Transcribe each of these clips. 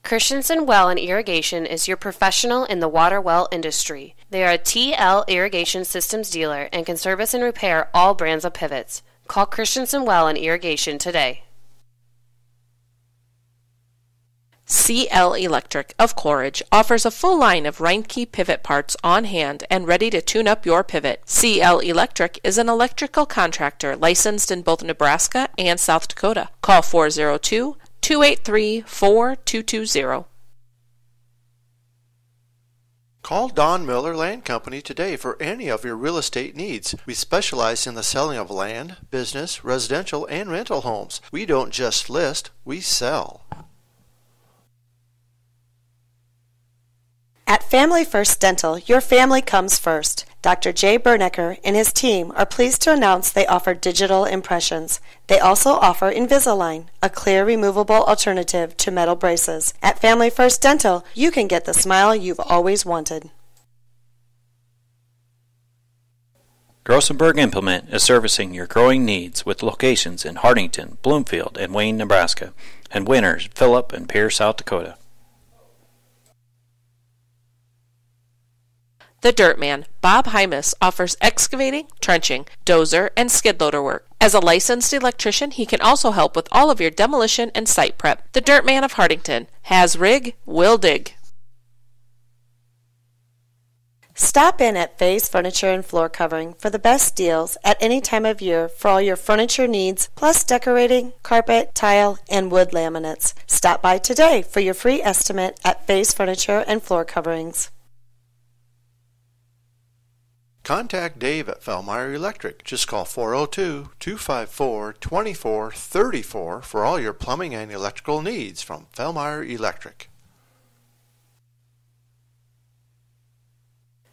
Christensen Well and Irrigation is your professional in the water well industry. They are a TL Irrigation Systems dealer and can service and repair all brands of pivots. Call Christensen Well and Irrigation today. CL Electric of Cloridge offers a full line of Reinke pivot parts on hand and ready to tune up your pivot. CL Electric is an electrical contractor licensed in both Nebraska and South Dakota. Call 402-283-4220. Call Don Miller Land Company today for any of your real estate needs. We specialize in the selling of land, business, residential, and rental homes. We don't just list, we sell. At Family First Dental, your family comes first. Dr. Jay Bernecker and his team are pleased to announce they offer digital impressions. They also offer Invisalign, a clear removable alternative to metal braces. At Family First Dental, you can get the smile you've always wanted. Grossenberg Implement is servicing your growing needs with locations in Hardington, Bloomfield, and Wayne, Nebraska, and Winters, Phillip, and Pierce, South Dakota. The Dirt Man, Bob Hymas, offers excavating, trenching, dozer, and skid loader work. As a licensed electrician, he can also help with all of your demolition and site prep. The Dirt Man of Hardington has rig, will dig. Stop in at Faye's Furniture and Floor Covering for the best deals at any time of year for all your furniture needs, plus decorating, carpet, tile, and wood laminates. Stop by today for your free estimate at Faye's Furniture and Floor Coverings. Contact Dave at Fellmeyer Electric. Just call 402-254-2434 for all your plumbing and electrical needs from Fellmeyer Electric.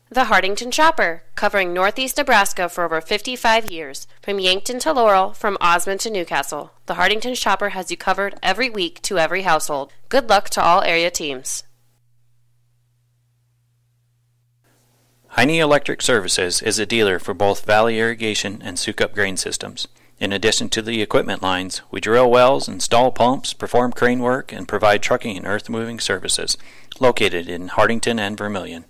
The Hardington Shopper, covering northeast Nebraska for over 55 years. From Yankton to Laurel, from Osmond to Newcastle, the Hardington Shopper has you covered every week to every household. Good luck to all area teams. Heine Electric Services is a dealer for both Valley Irrigation and Sukup Grain Systems. In addition to the equipment lines, we drill wells, install pumps, perform crane work, and provide trucking and earth-moving services, located in Hardington and Vermilion.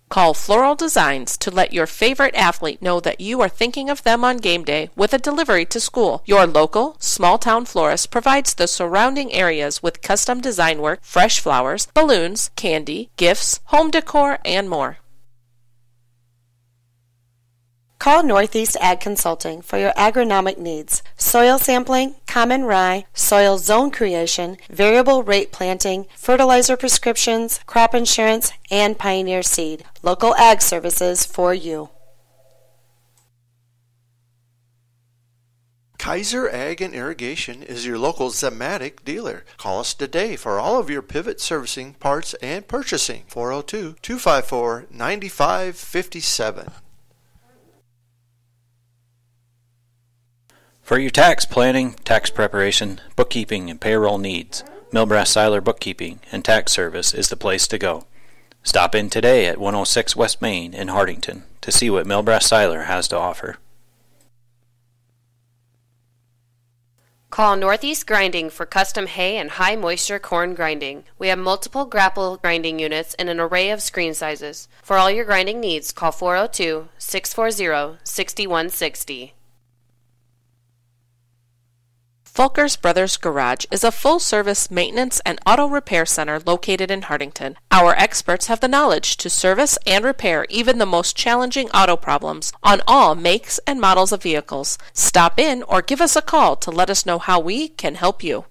Call Floral Designs to let your favorite athlete know that you are thinking of them on game day with a delivery to school. Your local, small-town florist provides the surrounding areas with custom design work, fresh flowers, balloons, candy, gifts, home decor, and more. Call Northeast Ag Consulting for your agronomic needs. Soil sampling, common rye, soil zone creation, variable rate planting, fertilizer prescriptions, crop insurance, and Pioneer Seed. Local ag services for you. Kaiser Ag and Irrigation is your local Zematic dealer. Call us today for all of your pivot servicing, parts, and purchasing. 402-254-9557. For your tax planning, tax preparation, bookkeeping, and payroll needs, Milbrass Seiler Bookkeeping and Tax Service is the place to go. Stop in today at 106 West Main in Hardington to see what Milbrass Seiler has to offer. Call Northeast Grinding for custom hay and high moisture corn grinding. We have multiple grapple grinding units and an array of screen sizes. For all your grinding needs, call 402-640-6160. Fulker's Brothers Garage is a full-service maintenance and auto repair center located in Hardington. Our experts have the knowledge to service and repair even the most challenging auto problems on all makes and models of vehicles. Stop in or give us a call to let us know how we can help you.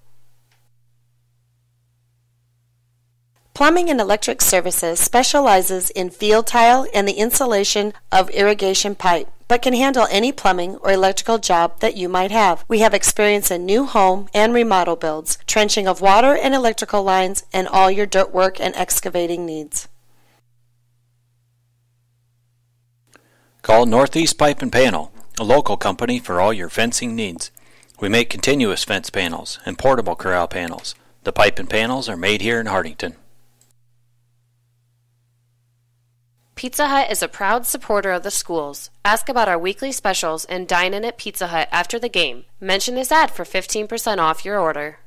Plumbing and Electric Services specializes in field tile and the installation of irrigation pipe, but can handle any plumbing or electrical job that you might have. We have experience in new home and remodel builds, trenching of water and electrical lines, and all your dirt work and excavating needs. Call Northeast Pipe and Panel, a local company for all your fencing needs. We make continuous fence panels and portable corral panels. The pipe and panels are made here in Hardington. Pizza Hut is a proud supporter of the schools. Ask about our weekly specials and dine in at Pizza Hut after the game. Mention this ad for 15% off your order.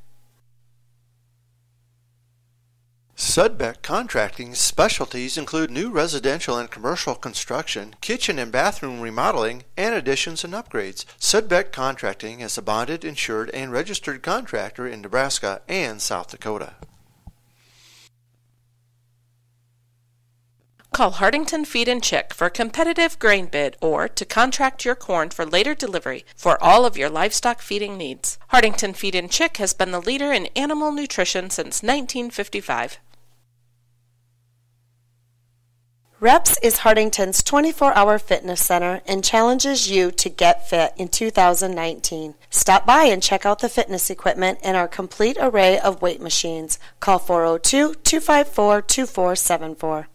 Sudbeck Contracting's specialties include new residential and commercial construction, kitchen and bathroom remodeling, and additions and upgrades. Sudbeck Contracting is a bonded, insured, and registered contractor in Nebraska and South Dakota. Call Hardington Feed and Chick for a competitive grain bid or to contract your corn for later delivery for all of your livestock feeding needs. Hardington Feed and Chick has been the leader in animal nutrition since 1955. Reps is Hardington's 24-hour fitness center and challenges you to get fit in 2019. Stop by and check out the fitness equipment and our complete array of weight machines. Call 402-254-2474.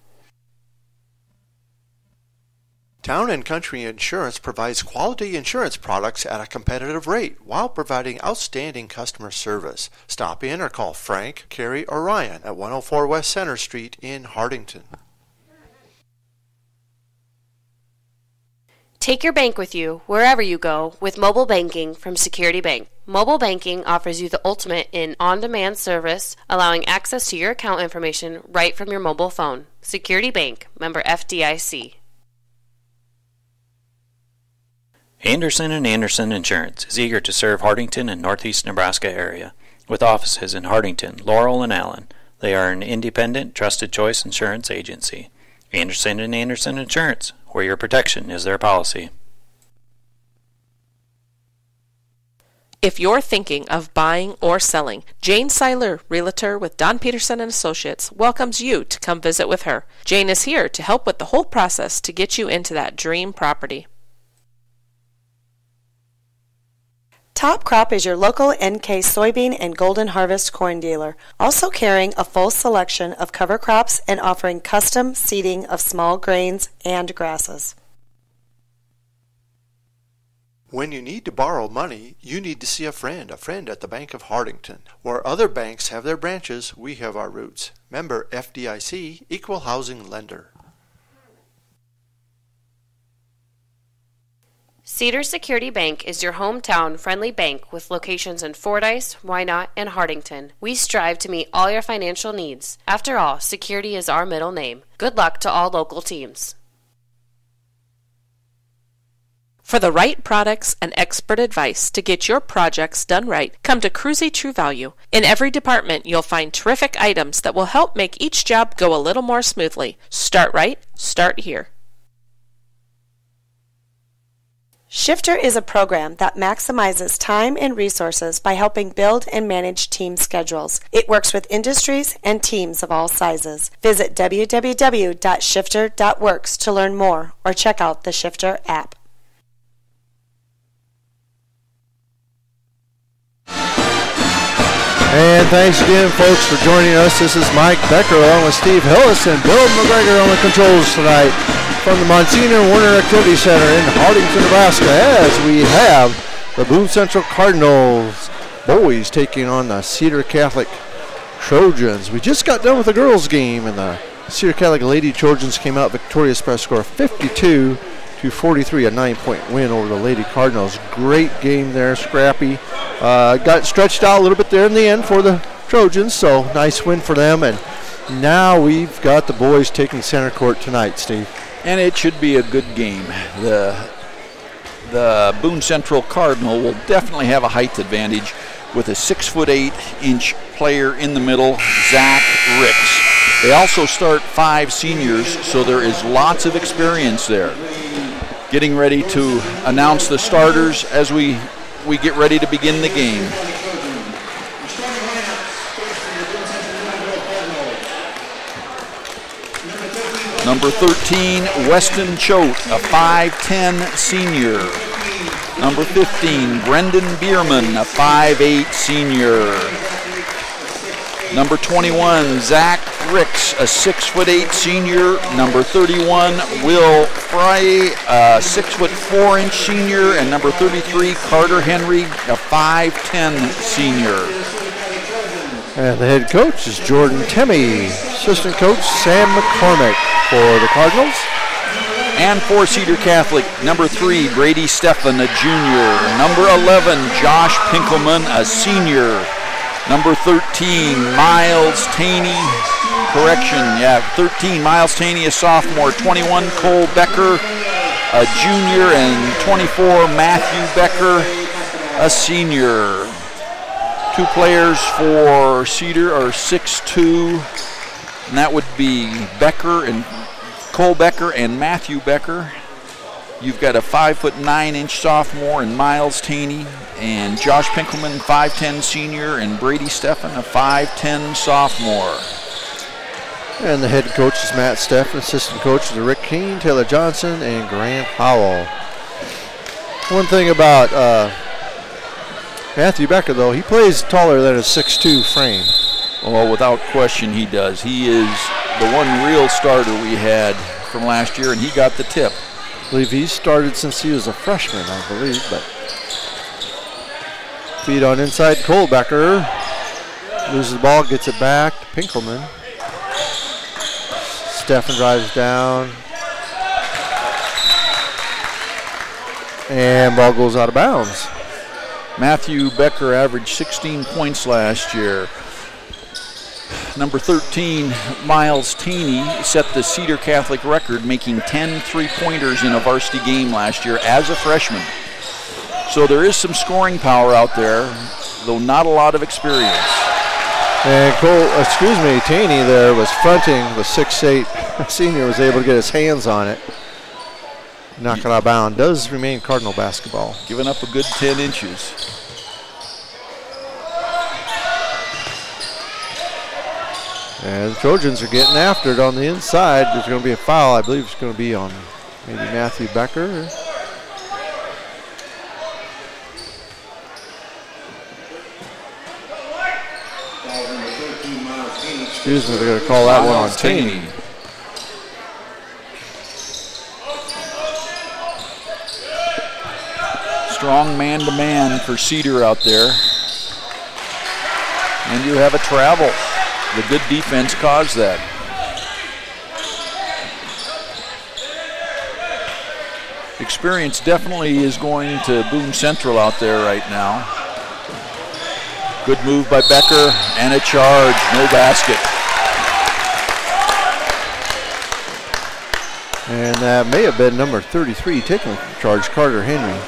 Town & Country Insurance provides quality insurance products at a competitive rate while providing outstanding customer service. Stop in or call Frank, Carrie, or Ryan at 104 West Center Street in Hardington. Take your bank with you wherever you go with mobile banking from Security Bank. Mobile banking offers you the ultimate in on-demand service, allowing access to your account information right from your mobile phone. Security Bank, member FDIC. Anderson & Anderson Insurance is eager to serve Hardington and Northeast Nebraska area. With offices in Hardington, Laurel, and Allen, they are an independent, trusted choice insurance agency. Anderson & Anderson Insurance, where your protection is their policy. If you're thinking of buying or selling, Jane Seiler, Realtor with Don Peterson & Associates, welcomes you to come visit with her. Jane is here to help with the whole process to get you into that dream property. Top Crop is your local NK soybean and golden harvest corn dealer, also carrying a full selection of cover crops and offering custom seeding of small grains and grasses. When you need to borrow money, you need to see a friend at the Bank of Hardington. Where other banks have their branches, we have our roots. Member FDIC, Equal Housing Lender. Cedar Security Bank is your hometown friendly bank with locations in Fordyce, Wynot, and Hardington. We strive to meet all your financial needs. After all, security is our middle name. Good luck to all local teams. For the right products and expert advice to get your projects done right, come to Cruzy True Value. In every department, you'll find terrific items that will help make each job go a little more smoothly. Start right, start here. Shifter is a program that maximizes time and resources by helping build and manage team schedules. It works with industries and teams of all sizes. Visit www.shifter.works to learn more or check out the Shifter app. And thanks again, folks, for joining us. This is Mike Becker along with Steve Hillis and Bill McGregor on the controls tonight from the Monsignor Warner Activity Center in Hardington, Nebraska, as we have the Boone Central Cardinals boys taking on the Cedar Catholic Trojans. We just got done with the girls' game, and the Cedar Catholic Lady Trojans came out victorious by a score of 52-43, a 9-point win over the Lady Cardinals. Great game there, scrappy. Got stretched out a little bit there in the end for the Trojans, so nice win for them. And now we've got the boys taking center court tonight, Steve. And it should be a good game. The Boone Central Cardinal will definitely have a height advantage with a 6'8" player in the middle, Zach Ricks. They also start 5 seniors, so there is lots of experience there. Getting ready to announce the starters as we get ready to begin the game. Number 13, Weston Choate, a 5'10" senior. Number 15, Brendan Bierman, a 5'8" senior. Number 21, Zach Ricks, a 6'8" senior. Number 31, Will Fry, a 6'4" senior. And number 33, Carter Henry, a 5'10" senior. And the head coach is Jordan Temmie. Assistant coach Sam McCormick for the Cardinals. And for Cedar Catholic, number 3, Brady Stephan, a junior. Number 11, Josh Pinkelman, a senior. Number 13, Miles Taney. 13, Miles Taney, a sophomore. 21, Cole Becker, a junior. And 24, Matthew Becker, a senior. 2 players for Cedar are 6'2", and that would be Becker and Cole Becker and Matthew Becker. You've got a 5'9" sophomore and Miles Taney, and Josh Pinkelman, 5'10" senior, and Brady Stephan, a 5'10" sophomore. And the head coach is Matt Stephan. Assistant coaches are Rick Keene, Taylor Johnson, and Grant Howell. One thing about Matthew Becker, though, he plays taller than a 6'2" frame. Well, without question he does. He is the one real starter we had from last year, and he got the tip. I believe he's started since he was a freshman, I believe. But feed on inside, Cole Becker loses the ball, gets it back to Pinkelman. Stephan drives down. And ball goes out of bounds. Matthew Becker averaged 16 points last year. Number 13, Miles Taney, set the Cedar Catholic record, making 10 three-pointers in a varsity game last year as a freshman. So there is some scoring power out there, though not a lot of experience. And Taney there was fronting the 6'8" senior, was able to get his hands on it. Knock it out of bounds. Does remain Cardinal basketball. Giving up a good 10 inches. And the Trojans are getting after it on the inside. There's going to be a foul. I believe it's going to be on maybe Matthew Becker. Excuse me, they're going to call that one on Taney. Strong man-to-man for Cedar out there. And you have a travel. The good defense caused that. Experience definitely is going to Boone Central out there right now. Good move by Becker and a charge, no basket. And that may have been number 33 taking the charge, Carter Henry.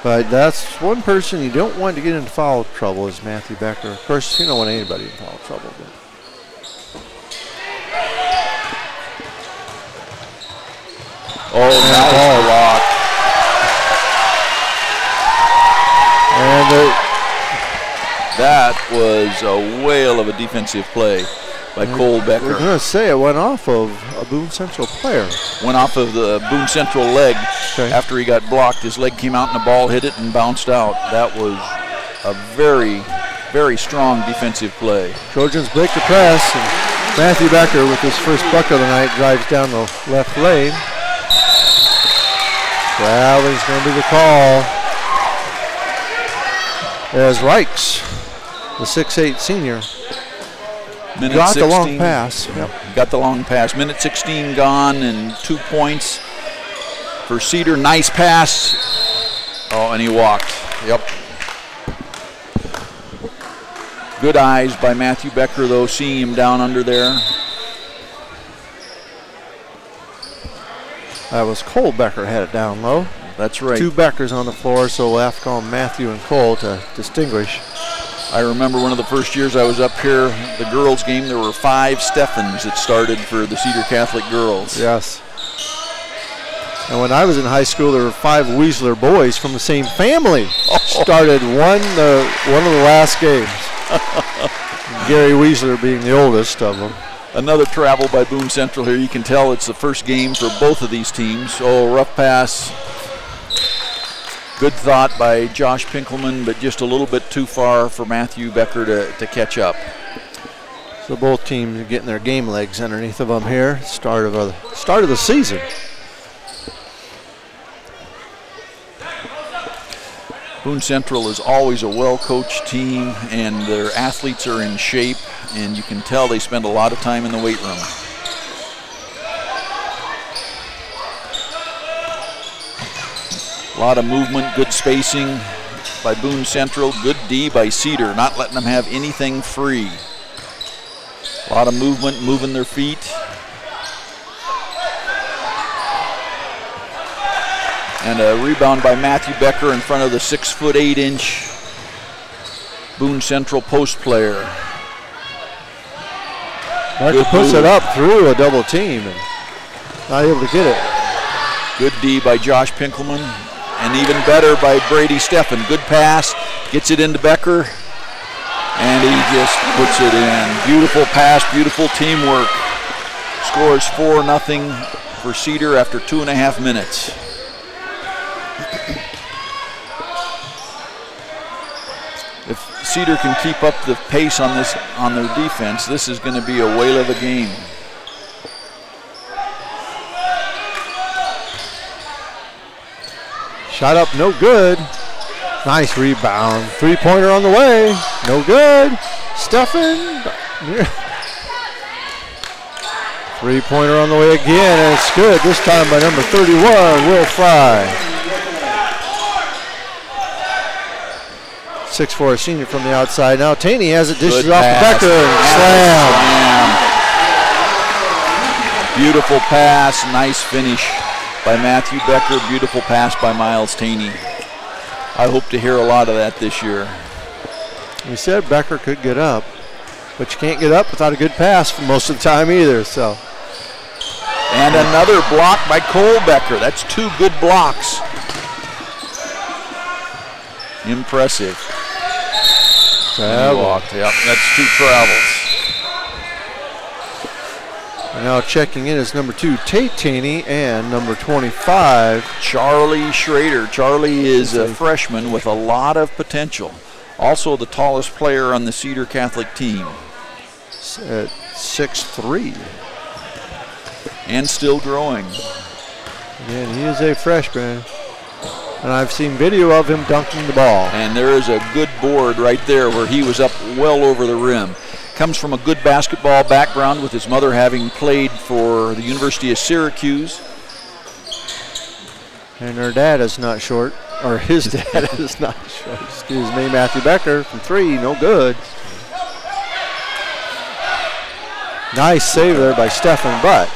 But that's one person you don't want to get into foul trouble is Matthew Becker. Of course, you don't want anybody in foul trouble. But. Oh, now ball rock. And that was a whale of a defensive play by Cole Becker. We're going to say it went off of a Boone Central player. Went off of the Boone Central leg. Okay. After he got blocked. His leg came out and the ball hit it and bounced out. That was a very, very strong defensive play. Trojans break the press, and Matthew Becker with his first bucket of the night drives down the left lane. Traveling's going to be the call. As Reichs, the 6'8" senior, got the long pass. Yep. Got the long pass. Minute 16 gone and 2 points for Cedar. Nice pass. Oh, and he walked. Yep. Good eyes by Matthew Becker, though, seeing him down under there. That was Cole Becker had it down low. That's right. 2 Beckers on the floor, so we'll have to call Matthew and Cole to distinguish. I remember one of the first years I was up here, the girls' game, there were 5 Stephans that started for the Cedar Catholic girls. Yes. And when I was in high school, there were 5 Weisler boys from the same family. Started one of the last games. Gary Weisler being the oldest of them. Another travel by Boone Central here. You can tell it's the first game for both of these teams. Oh, rough pass. Good thought by Josh Pinkelman, but just a little bit too far for Matthew Becker to catch up. So both teams are getting their game legs underneath of them here. Start of the season. Boone Central is always a well-coached team, and their athletes are in shape, and you can tell they spend a lot of time in the weight room. A lot of movement, good spacing by Boone Central. Good D by Cedar, not letting them have anything free. A lot of movement, moving their feet. And a rebound by Matthew Becker in front of the 6'8" Boone Central post player. Becker puts it up through a double team and not able to get it. Good D by Josh Pinkelman, and even better by Brady Steffen. Good pass, gets it into Becker, and he just puts it in. Beautiful pass, beautiful teamwork. Scores 4-0 for Cedar after 2.5 minutes. If Cedar can keep up the pace on their defense, this is going to be a whale of a game. Shot up, no good. Nice rebound. Three-pointer on the way. No good. Steffen. Three-pointer on the way again, and it's good. This time by number 31, Will Fry. 6'4" senior from the outside. Now Taney has it, dishes off to Becker, and slam. Beautiful pass, nice finish by Matthew Becker. Beautiful pass by Miles Taney. I hope to hear a lot of that this year. We said Becker could get up, but you can't get up without a good pass for most of the time either. So. And another block by Cole Becker. That's 2 good blocks. Impressive. Travel. Yep, that's 2 travels. And now checking in is number 2, Tate Taney, and number 25, Charlie Schrader. Charlie is a freshman with a lot of potential. Also the tallest player on the Cedar Catholic team. At 6'3". And still growing. Again, he is a freshman. And I've seen video of him dunking the ball. And there is a good board right there where he was up well over the rim. Comes from a good basketball background, with his mother having played for the University of Syracuse. And her dad is not short, or his dad is not short. Excuse me, Matthew Becker from 3, no good. Nice save there by Steffen, but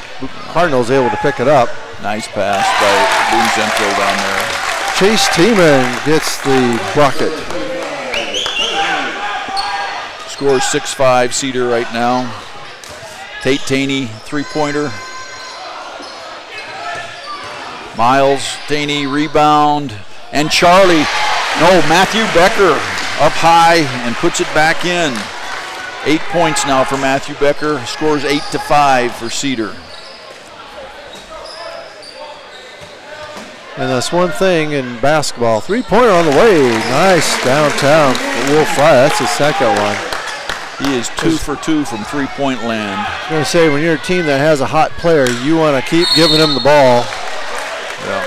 Cardinals able to pick it up. Nice pass by Boone Central down there. Chase Tiemann gets the bucket. Scores 6-5 Cedar right now. Tate Taney, 3-pointer. Miles Taney, rebound. And Charlie, Matthew Becker up high and puts it back in. 8 points now for Matthew Becker. Scores 8-5 for Cedar. And that's one thing in basketball. 3-pointer on the way. Nice downtown for Will Fry. That's his second one. He is 2 for 2 from 3-point land. I was going to say, when you're a team that has a hot player, you want to keep giving him the ball. Yeah.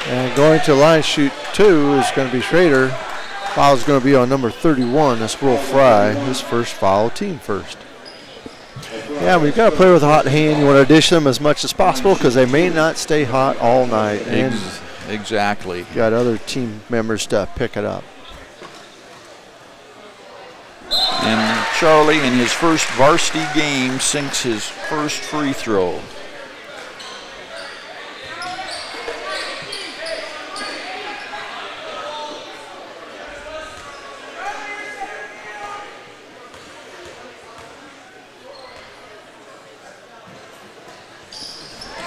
And going to line shoot 2 is going to be Schrader. Foul is going to be on number 31. That's Will Fry. His first foul, team first. Yeah, we've got to play with a hot hand. You want to dish them as much as possible because they may not stay hot all night. And exactly. Got other team members to pick it up. And Charlie, in his first varsity game, sinks his first free throw.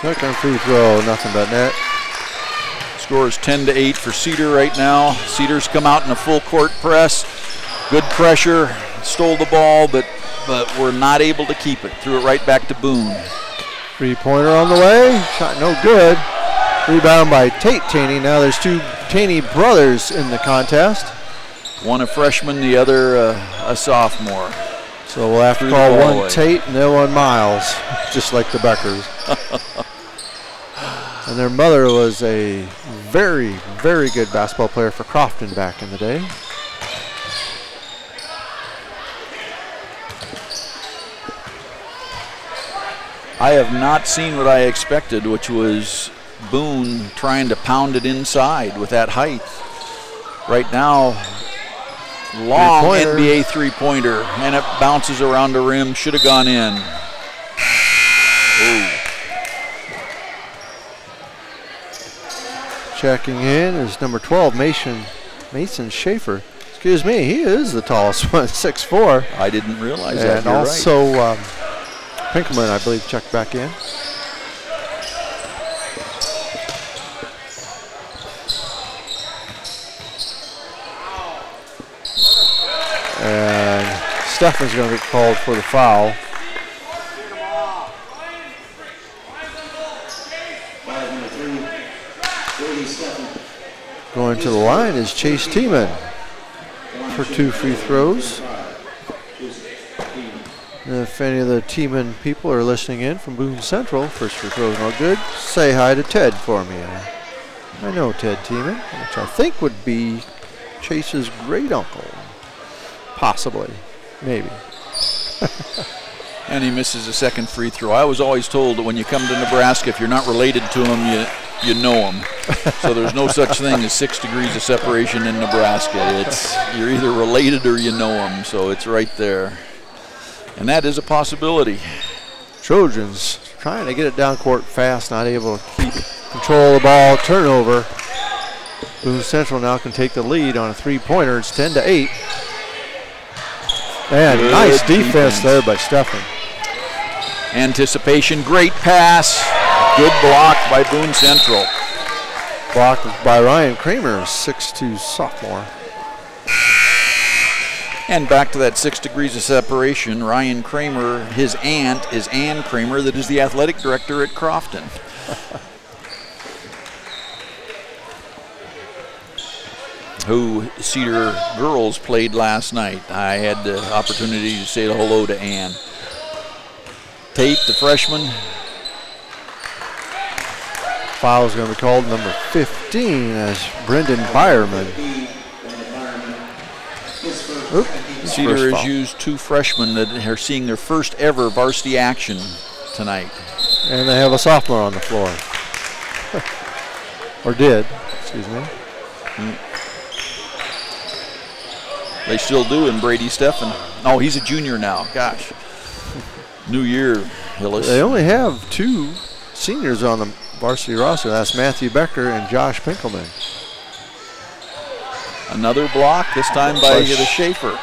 Second free throw, nothing but net. Score is 10-8 for Cedar right now. Cedar's come out in a full court press. Good pressure, stole the ball, but we're not able to keep it. Threw it right back to Boone. 3-pointer on the way, shot no good. Rebound by Tate Taney. Now there's 2 Taney brothers in the contest. One a freshman, the other a sophomore. So we'll have to call one Tate and the other one Miles, just like the Beckers. And their mother was a very, very good basketball player for Crofton back in the day. I have not seen what I expected, which was Boone trying to pound it inside with that height. Right now, long NBA three-pointer, and it bounces around the rim. Should have gone in. Ooh. Checking in is number 12, Mason Schaefer. Excuse me, he is the tallest one, 6'4". I didn't realize that. And you're also right. Pinkelman, I believe, checked back in. And Steffen's going to get called for the foul. Going to the line is Chase Tiemann for 2 free throws. And if any of the Tiemann people are listening in from Boone Central, first free throw is no good. Say hi to Ted for me. I know Ted Tiemann, which I think would be Chase's great uncle. Possibly. Maybe. And he misses a second free throw. I was always told that when you come to Nebraska, if you're not related to him, you know him. So there's no such thing as 6 degrees of separation in Nebraska. You're either related or you know him. So it's right there. And that is a possibility. Trojans trying to get it down court fast, not able to keep control of the ball. Turnover. Boone Central now can take the lead on a three-pointer. It's 10-8. And good nice defense there by Steffen. Anticipation, great pass. Good block by Boone Central. Blocked by Ryan Kramer, 6'2" sophomore. And back to that 6 degrees of separation. Ryan Kramer, his aunt is Ann Kramer, that is the athletic director at Crofton. Who Cedar girls played last night. I had the opportunity to say hello to Ann. Tate, the freshman. Foul is going to be called number 15 as Brendan Byerman. Cedar has used 2 freshmen that are seeing their first ever varsity action tonight. And they have a sophomore on the floor. Or did, excuse me. They still do in Brady Steffen. Oh, he's a junior now. Gosh. New year, Hillis. They only have 2 seniors on the varsity roster. That's Matthew Becker and Josh Pinkelman. Another block, this time by the Schaefer.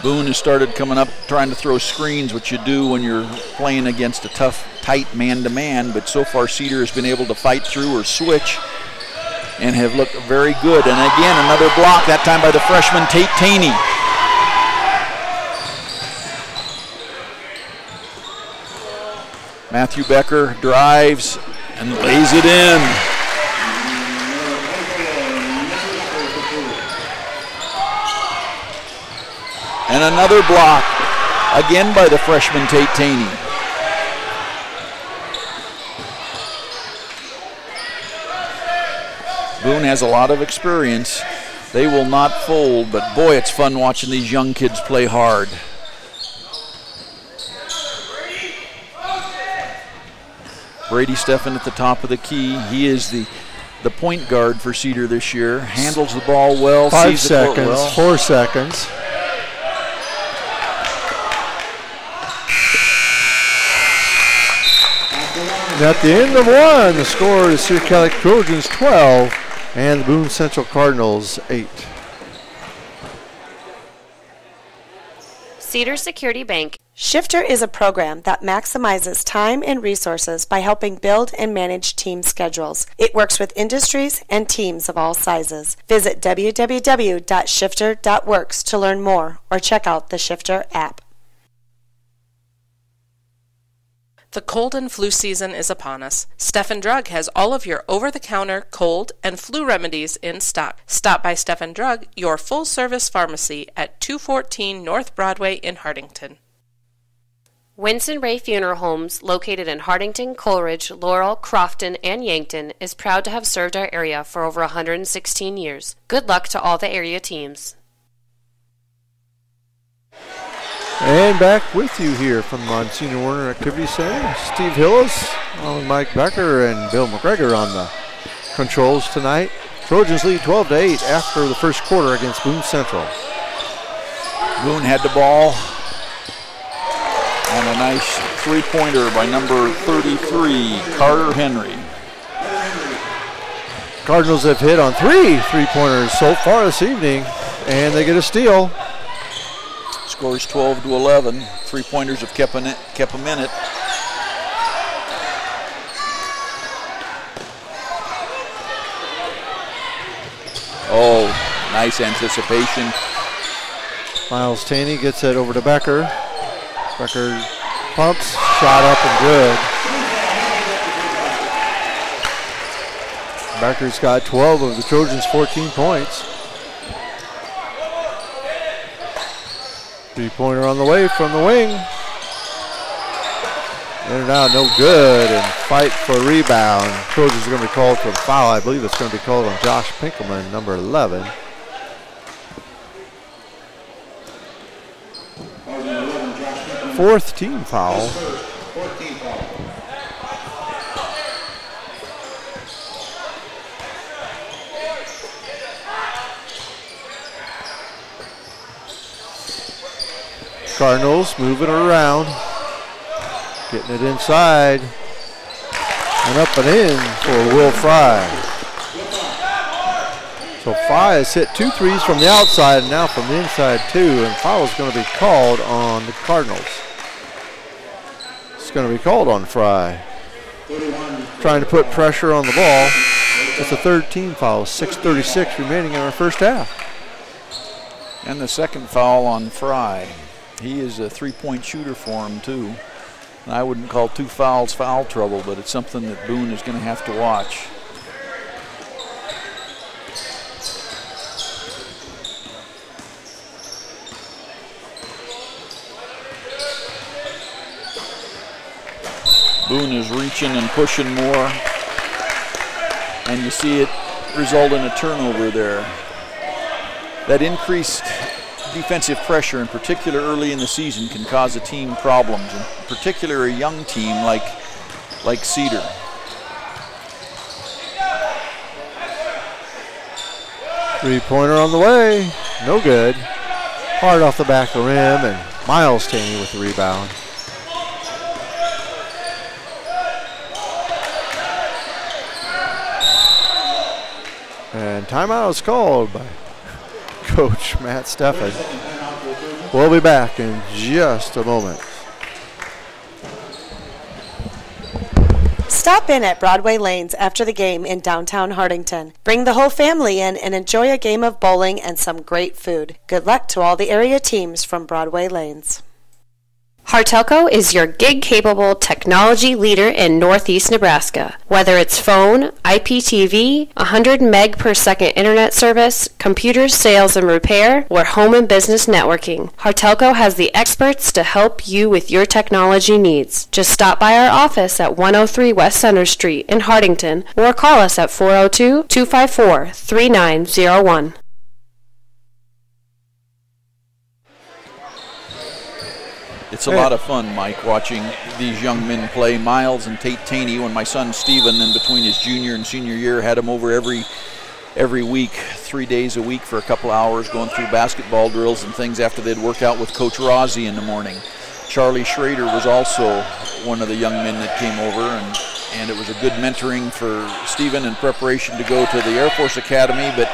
Boone has started coming up trying to throw screens, which you do when you're playing against a tough, tight man-to-man, but so far Cedar has been able to fight through or switch and have looked very good. And again, another block, that time by the freshman Tate Taney. Matthew Becker drives and lays it in. And another block, again by the freshman Tate Taney. Boone has a lot of experience. They will not fold, but boy, it's fun watching these young kids play hard. Brady Steffen at the top of the key. He is the point guard for Cedar this year. Handles the ball well. 5 seconds, 4 seconds. And at the end of one, the score is Cedar Catholic Trojans 12 and the Boone Central Cardinals 8. Cedar Security Bank. Shifter is a program that maximizes time and resources by helping build and manage team schedules. It works with industries and teams of all sizes. Visit www.shifter.works to learn more or check out the Shifter app. The cold and flu season is upon us. Stephen Drug has all of your over-the-counter cold and flu remedies in stock. Stop by Stephen Drug, your full-service pharmacy at 214 North Broadway in Hardington. Winston Ray Funeral Homes, located in Hardington, Coleridge, Laurel, Crofton, and Yankton, is proud to have served our area for over 116 years. Good luck to all the area teams. And back with you here from Monsignor Warner Activity Center. Steve Hillis, Mike Becker, and Bill McGregor on the controls tonight. Trojans lead 12-8 after the first quarter against Boone Central. Boone had the ball. And a nice three-pointer by number 33, Carter Henry. Cardinals have hit on 3 three-pointers so far this evening, and they get a steal. Scores 12-11. Three-pointers have kept them in it. Oh, nice anticipation. Miles Taney gets it over to Becker. Becker pumps, shot up and good. Becker's got 12 of the Trojans' 14 points. Three-pointer on the way from the wing. In and out, no good, and fight for a rebound. Trojans are going to be called for a foul. I believe it's going to be called on Josh Pinkelman, number 11. Fourth team foul. Cardinals moving around, getting it inside, and up and in for Will Fry. So Fry has hit 2 threes from the outside and now from the inside too, and foul is going to be called on the Cardinals. It's going to be called on Fry. Trying to put pressure on the ball. It's a third team foul, 6:36 remaining in our first half. And the second foul on Fry. He is a three-point shooter for him too. And I wouldn't call 2 fouls foul trouble, but it's something that Boone is going to have to watch. Boone is reaching and pushing more, and you see it result in a turnover there. That increased defensive pressure, in particular early in the season, can cause a team problems, in particular a young team like Cedar. Three-pointer on the way, no good. Hard off the back of the rim, and Miles Taney with the rebound. And timeout is called by Coach Matt Steffen. We'll be back in just a moment. Stop in at Broadway Lanes after the game in downtown Hardington. Bring the whole family in and enjoy a game of bowling and some great food. Good luck to all the area teams from Broadway Lanes. Hartelco is your gig-capable technology leader in Northeast Nebraska. Whether it's phone, IPTV, 100 meg per second internet service, computer sales and repair, or home and business networking, Hartelco has the experts to help you with your technology needs. Just stop by our office at 103 West Center Street in Hardington or call us at 402-254-3901. It's a lot of fun, Mike, watching these young men play. Miles and Tate Taney, when my son Steven, in between his junior and senior year, had him over every week, 3 days a week for a couple hours, going through basketball drills and things after they'd work out with Coach Rossi in the morning. Charlie Schrader was also one of the young men that came over, and it was a good mentoring for Steven in preparation to go to the Air Force Academy, but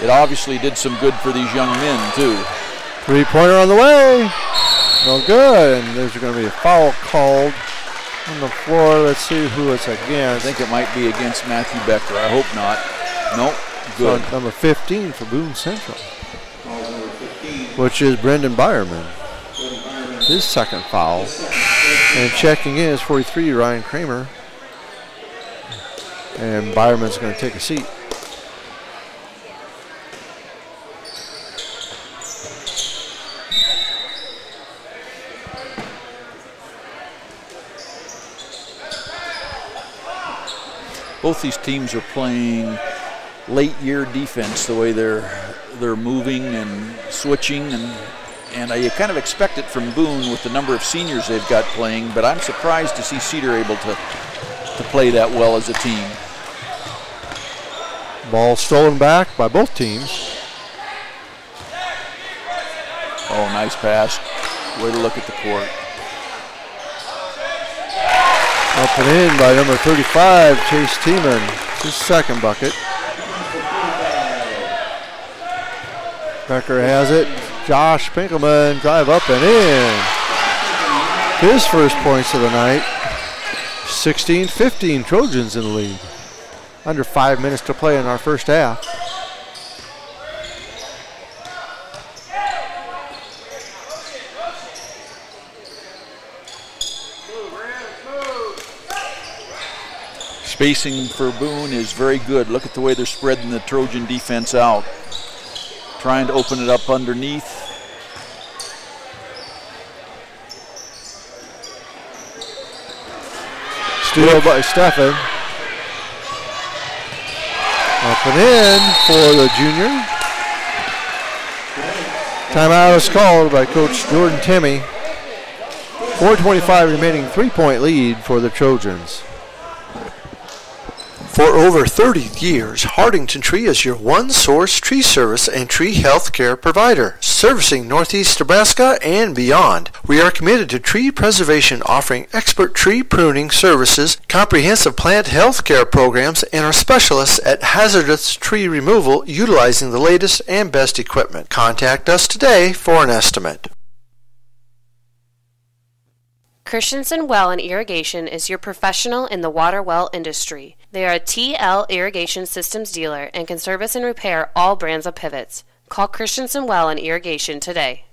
it obviously did some good for these young men, too. Three-pointer on the way. No good, and there's going to be a foul called on the floor. Let's see who it's against. I think it might be against Matthew Becker. I hope not. Nope, good. So number 15 for Boone Central, which is Brendan Byerman. His second foul. And checking in is 43, Ryan Kramer. And Byerman's going to take a seat. Both these teams are playing late year defense, the way they're moving and switching, and you kind of expect it from Boone with the number of seniors they've got playing, but I'm surprised to see Cedar able to play that well as a team. Ball stolen back by both teams. Oh, nice pass. Way to look at the court. Up and in by number 35, Chase Tiemann. His second bucket. Becker has it. Josh Pinkelman, drive up and in. His first points of the night. 16-15 Trojans in the lead. Under 5 minutes to play in our first half. Spacing for Boone is very good. Look at the way they're spreading the Trojan defense out. Trying to open it up underneath. Steal by Steffen. Up and in for the junior. Timeout is called by Coach Jordan Timmy. 4:25 remaining, 3-point lead for the Trojans. For over 30 years, Hardington Tree is your one-source tree service and tree health care provider, servicing Northeast Nebraska and beyond. We are committed to tree preservation, offering expert tree pruning services, comprehensive plant health care programs, and are specialists at hazardous tree removal utilizing the latest and best equipment. Contact us today for an estimate. Christensen Well and Irrigation is your professional in the water well industry. They are a TL Irrigation Systems dealer and can service and repair all brands of pivots. Call Christensen Well and Irrigation today.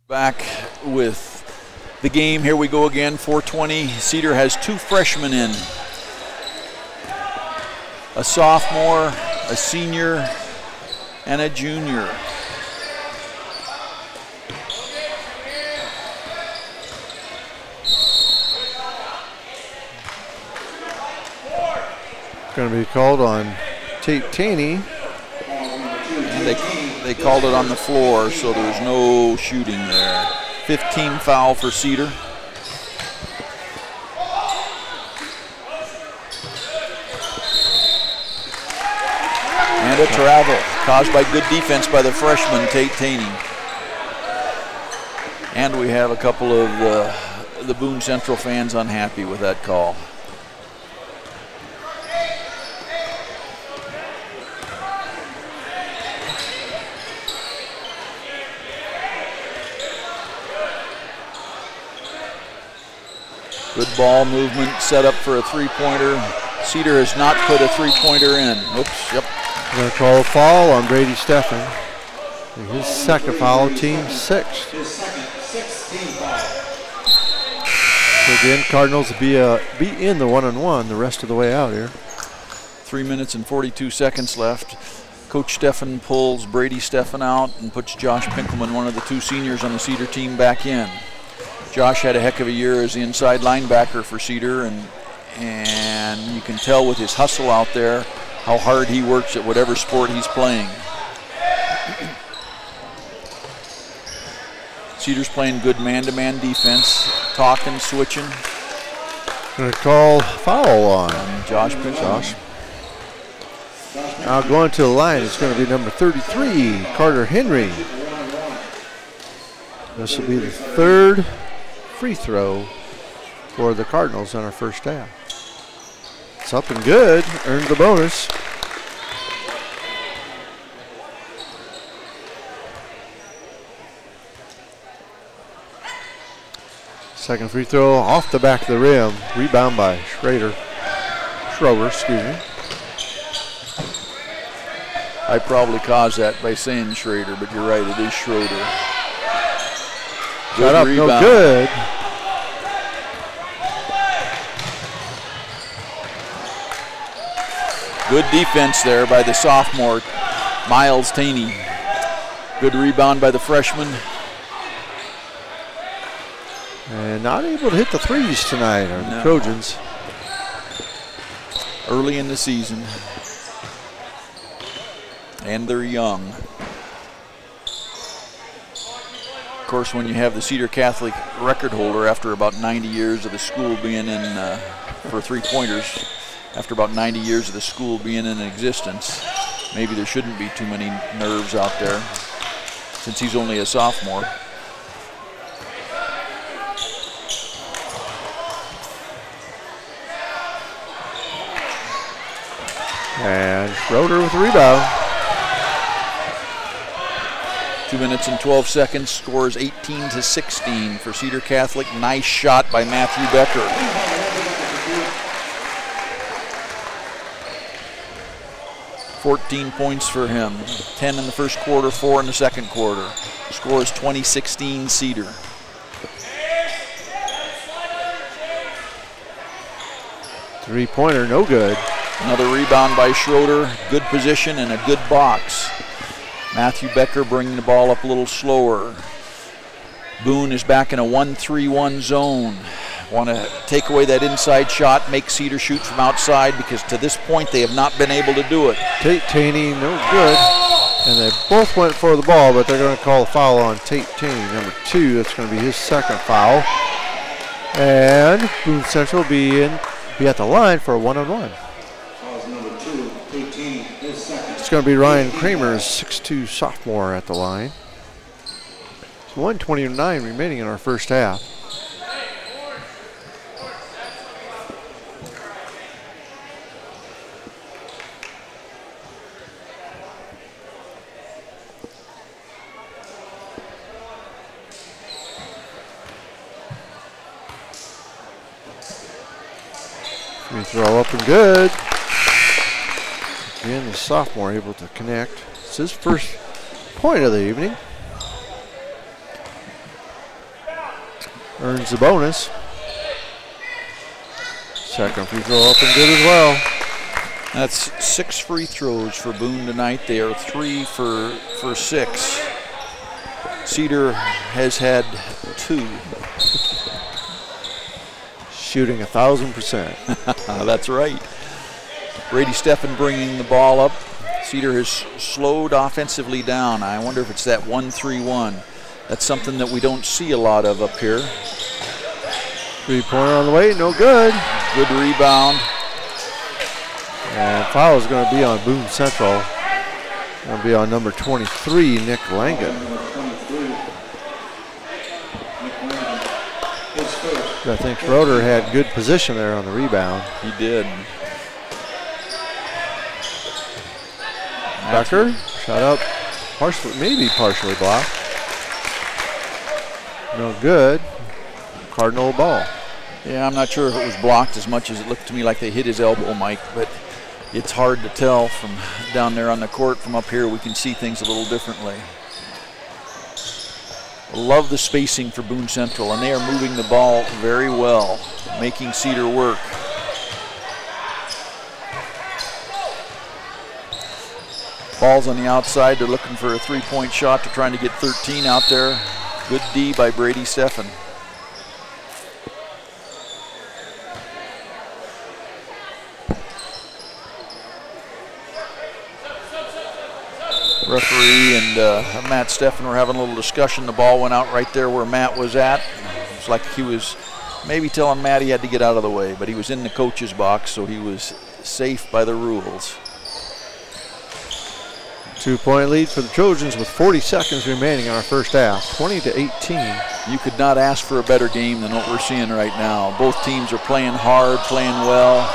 Back with the game. Here we go again, 4:20. Cedar has two freshmen in. A sophomore, a senior, and a junior. Going to be called on Tate Taney. And they called it on the floor, so there's no shooting there. 15 foul for Cedar. And a travel caused by good defense by the freshman, Tate Taney. And we have a couple of the Boone Central fans unhappy with that call. Good ball movement, set up for a three-pointer. Cedar has not put a three-pointer in. Oops, yep. Going to call a foul on Brady Steffen. His second foul, team sixth. So again, Cardinals be in the one-on-one the rest of the way out here. 3 minutes and 42 seconds left. Coach Steffen pulls Brady Steffen out and puts Josh Pinkelman, one of the two seniors on the Cedar team, back in. Josh had a heck of a year as the inside linebacker for Cedar, and you can tell with his hustle out there how hard he works at whatever sport he's playing. Cedar's playing good man-to-man defense, talking, switching. Going to call foul on Josh Pinkelman. Now going to the line, it's going to be number 33, Carter Henry. This will be the third free throw for the Cardinals on our first half. It's up and good, earned the bonus. Second free throw off the back of the rim, rebound by Schroeder, excuse me. I probably caused that by saying Schrader, but you're right, it is Schroeder. Shut up, no good. Good defense there by the sophomore, Miles Taney. Good rebound by the freshman. And not able to hit the threes tonight are the Trojans. Early in the season. And they're young. Of course, when you have the Cedar Catholic record holder after about 90 years of the school being in, for three-pointers, after about 90 years of the school being in existence, maybe there shouldn't be too many nerves out there since he's only a sophomore. And Schroeder with the rebound. 2 minutes and 12 seconds, scores 18-16 for Cedar Catholic. Nice shot by Matthew Becker. 14 points for him, 10 in the first quarter, 4 in the second quarter. Score is 20-16 Cedar. Three-pointer, no good. Another rebound by Schroeder, good position and a good box. Matthew Becker bringing the ball up a little slower. Boone is back in a 1-3-1 zone. Want to take away that inside shot, make Cedar shoot from outside, because to this point they have not been able to do it. Tate Taney, no good. And they both went for the ball, but they're going to call a foul on Tate Taney, number 2. That's going to be his second foul. And Boone Central will be at the line for a one-on-one. It's going to be Ryan Kramer's 6'2" sophomore at the line. It's 1:29 remaining in our first half. Free throw up and good. Again, the sophomore able to connect. It's his first point of the evening. Earns the bonus. Second free throw up and good as well. That's 6 free throws for Boone tonight. They are 3 for 6. Cedar has had 2. Shooting 1,000%. That's right. Brady Steffen bringing the ball up. Cedar has slowed offensively down. I wonder if it's that 1-3-1. That's something that we don't see a lot of up here. Three-pointer on the way, no good. Good rebound. And foul is going to be on Boone Central. Going to be on number 23, Nick Langan. I think Schroeder had good position there on the rebound. He did. Becker, shot up, maybe partially blocked. No good. Cardinal ball. Yeah, I'm not sure if it was blocked as much as it looked to me like they hit his elbow, Mike, but it's hard to tell from down there on the court. From up here, we can see things a little differently. Love the spacing for Boone Central, and they are moving the ball very well, making Cedar work. Ball's on the outside. They're looking for a three-point shot. They're trying to get 13 out there. Good D by Brady Steffen. Referee and Matt Steffen were having a little discussion. The ball went out right there where Matt was at. It's like he was maybe telling Matt he had to get out of the way, but he was in the coach's box, so he was safe by the rules. 2-point lead for the Trojans with 40 seconds remaining in our first half, 20-18. You could not ask for a better game than what we're seeing right now. Both teams are playing hard, playing well.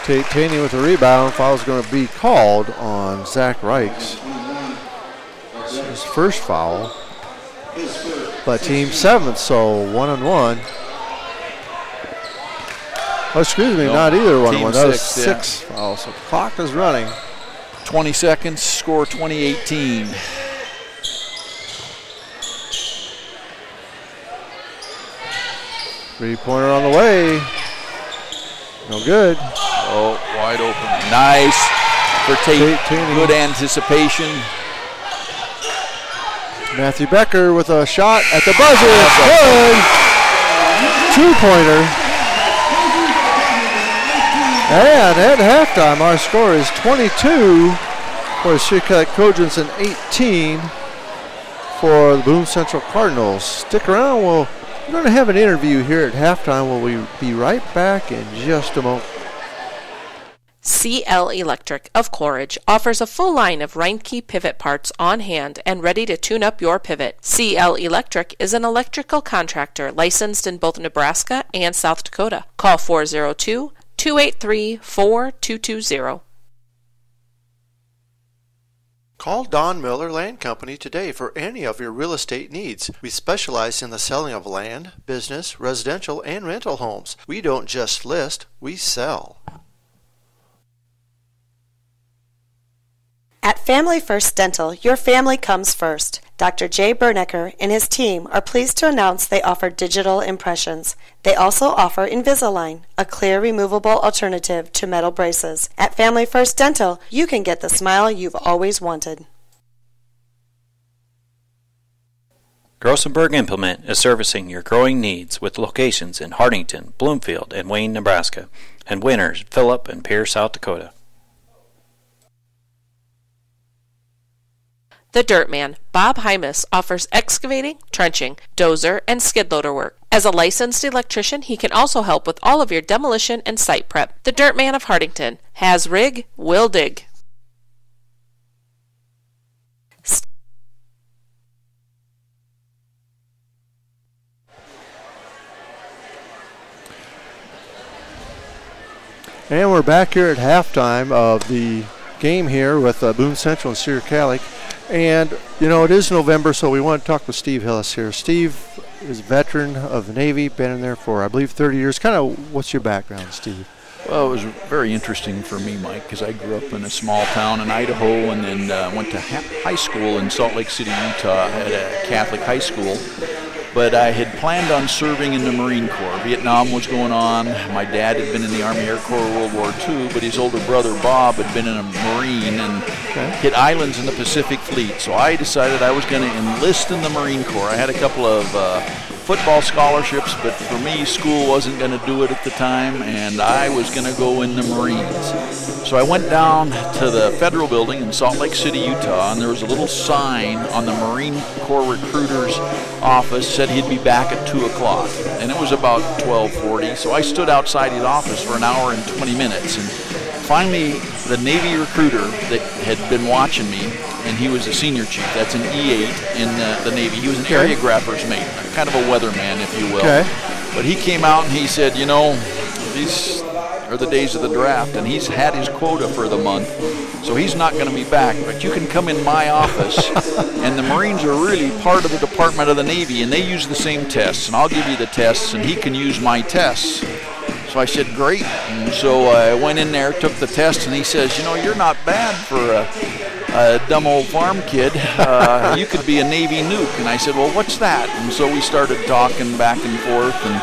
Tate Taney with the rebound. Foul's going to be called on Zach Reichs. This is his first foul, but team 7th, so 1-on-1. Oh, excuse me, No, not either one of team them. That was six, yeah. 6 fouls. So the clock is running. 20 seconds, score 20-18. Three-pointer on the way. No good. Oh, wide open. Nice for Tate. Good anticipation. Matthew Becker with a shot at the buzzer. It's good. Two-pointer. And at halftime, our score is 22 for the Chillicothe Trojans and 18 for the Boone Central Cardinals. Stick around. We're going to have an interview here at halftime. We'll be right back in just a moment. CL Electric of Quaritch offers a full line of Reinke pivot parts on hand and ready to tune up your pivot. CL Electric is an electrical contractor licensed in both Nebraska and South Dakota. Call 402-283-4220. Call Don Miller Land Company today for any of your real estate needs. We specialize in the selling of land, business, residential, and rental homes. We don't just list, we sell. At Family First Dental, your family comes first. Dr. Jay Bernecker and his team are pleased to announce they offer digital impressions. They also offer Invisalign, a clear removable alternative to metal braces. At Family First Dental, you can get the smile you've always wanted. Grossenberg Implement is servicing your growing needs with locations in Hardington, Bloomfield, and Wayne, Nebraska, and Winters, Phillip, and Pierre, South Dakota. The Dirt Man, Bob Hymas, offers excavating, trenching, dozer, and skid loader work. As a licensed electrician, he can also help with all of your demolition and site prep. The Dirt Man of Hardington has rig, will dig. And we're back here at halftime of the game here with Boone Central and Cedar Calic. And, you know, it is November, so we want to talk with Steve Hillis here. Steve is a veteran of the Navy, been in there for, I believe, 30 years. Kind of, what's your background, Steve? Well, it was very interesting for me, Mike, because I grew up in a small town in Idaho and then went to high school in Salt Lake City, Utah at a Catholic high school. But I had planned on serving in the Marine Corps. Vietnam was going on. My dad had been in the Army Air Corps World War II, but his older brother Bob had been in a Marine and hit islands in the Pacific Fleet. So I decided I was going to enlist in the Marine Corps. I had a couple of football scholarships, but for me, school wasn't going to do it at the time, and I was going to go in the Marines. So I went down to the Federal Building in Salt Lake City, Utah, and there was a little sign on the Marine Corps recruiter's office said he'd be back at 2 o'clock, and it was about 12:40. So I stood outside his office for an hour and 20 minutes, and finally the Navy recruiter that had been watching me, and he was a senior chief, that's an E8 in the Navy. He was an areographer's mate, kind of a weatherman, if you will. But he came out and he said, you know, these are the days of the draft, and he's had his quota for the month, so he's not going to be back. But you can come in my office, and the Marines are really part of the Department of the Navy, and they use the same tests, and I'll give you the tests, and he can use my tests. So I said, great. And so I went in there, took the test, and he says, you know, you're not bad for a dumb old farm kid. You could be a Navy nuke. And I said, well, what's that? And so we started talking back and forth, and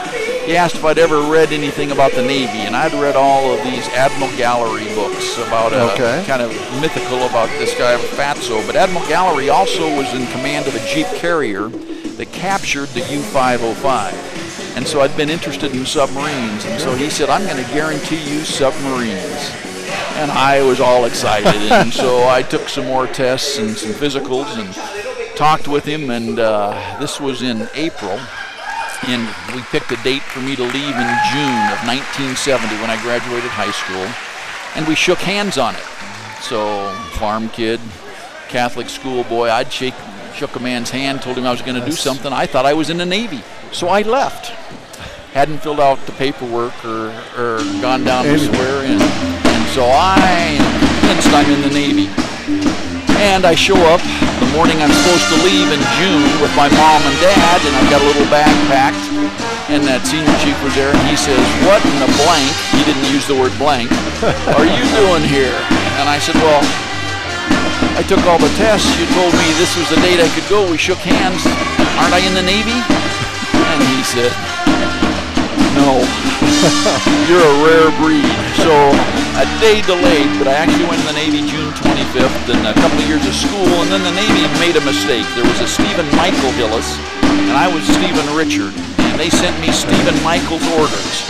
he asked if I'd ever read anything about the Navy, and I'd read all of these Admiral Gallery books about kind of mythical about this guy Fatso. But Admiral Gallery also was in command of a Jeep carrier that captured the U-505. And so I'd been interested in submarines, and so he said, I'm going to guarantee you submarines. And I was all excited, and so I took some more tests and some physicals and talked with him, and this was in April, and we picked a date for me to leave in June of 1970 when I graduated high school, and we shook hands on it. So, farm kid, Catholic schoolboy, I'd shook a man's hand, told him I was going to do something. I thought I was in the Navy, so I left. Hadn't filled out the paperwork or gone down to swear in. And so I am convinced I'm in the Navy. And I show up the morning I'm supposed to leave in June with my mom and dad, and I've got a little bag packed. and that senior chief was there, and he says, "What in the blank," he didn't use the word blank, "are you doing here?" And I said, "Well, I took all the tests. You told me this was the date I could go. We shook hands. Aren't I in the Navy?" And he said, "No, you're a rare breed." So a day delayed, but I actually went in the Navy June 25th, and a couple of years of school, and then the Navy made a mistake. There was a Stephen Michael Hillis, and I was Stephen Richard, and they sent me Stephen Michael's orders.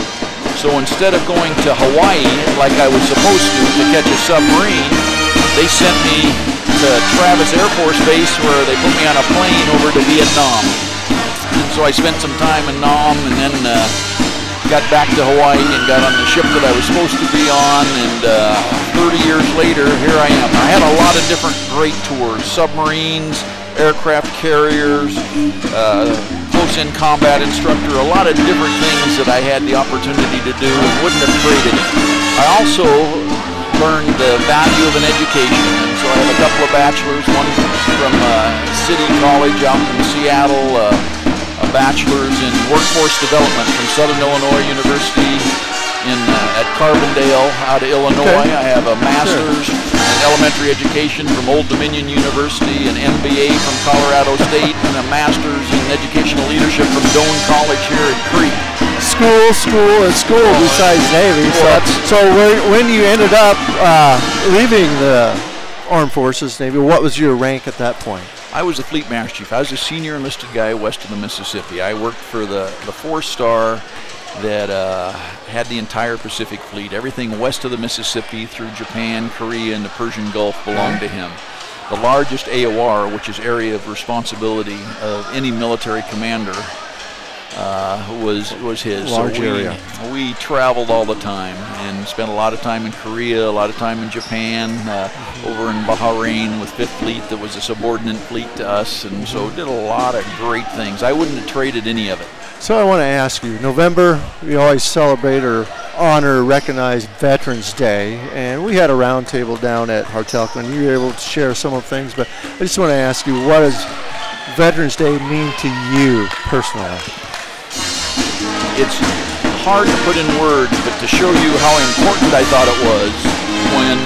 So instead of going to Hawaii like I was supposed to catch a submarine, they sent me to Travis Air Force Base, where they put me on a plane over to Vietnam. And so I spent some time in Nam, and then got back to Hawaii and got on the ship that I was supposed to be on, and 30 years later, here I am. I had a lot of different great tours: submarines, aircraft carriers, close-in combat instructor, a lot of different things that I had the opportunity to do and wouldn't have traded it. I also learned the value of an education, and so I have a couple of bachelors, one from City College out in Seattle, a bachelor's in workforce development from Southern Illinois University at Carbondale out of Illinois. Okay. I have a master's in elementary education from Old Dominion University, an MBA from Colorado State, and a master's in educational leadership from Doane College here at Crete. School besides Navy. So when you ended up leaving the Armed Forces Navy, what was your rank at that point? I was the Fleet Master Chief. I was a senior enlisted guy west of the Mississippi. I worked for the 4-star that had the entire Pacific Fleet. Everything west of the Mississippi through Japan, Korea, and the Persian Gulf belonged to him. The largest AOR, which is area of responsibility of any military commander, was his. Large area. We traveled all the time and spent a lot of time in Korea, a lot of time in Japan, over in Bahrain with 5th Fleet that was a subordinate fleet to us, and so did a lot of great things. I wouldn't have traded any of it. So I want to ask you, November, we always celebrate or honor, recognize Veterans Day, and we had a round table down at Hartelka, and you were able to share some of the things, but I just want to ask you, what does Veterans Day mean to you personally? It's hard to put in words, but to show you how important I thought it was, when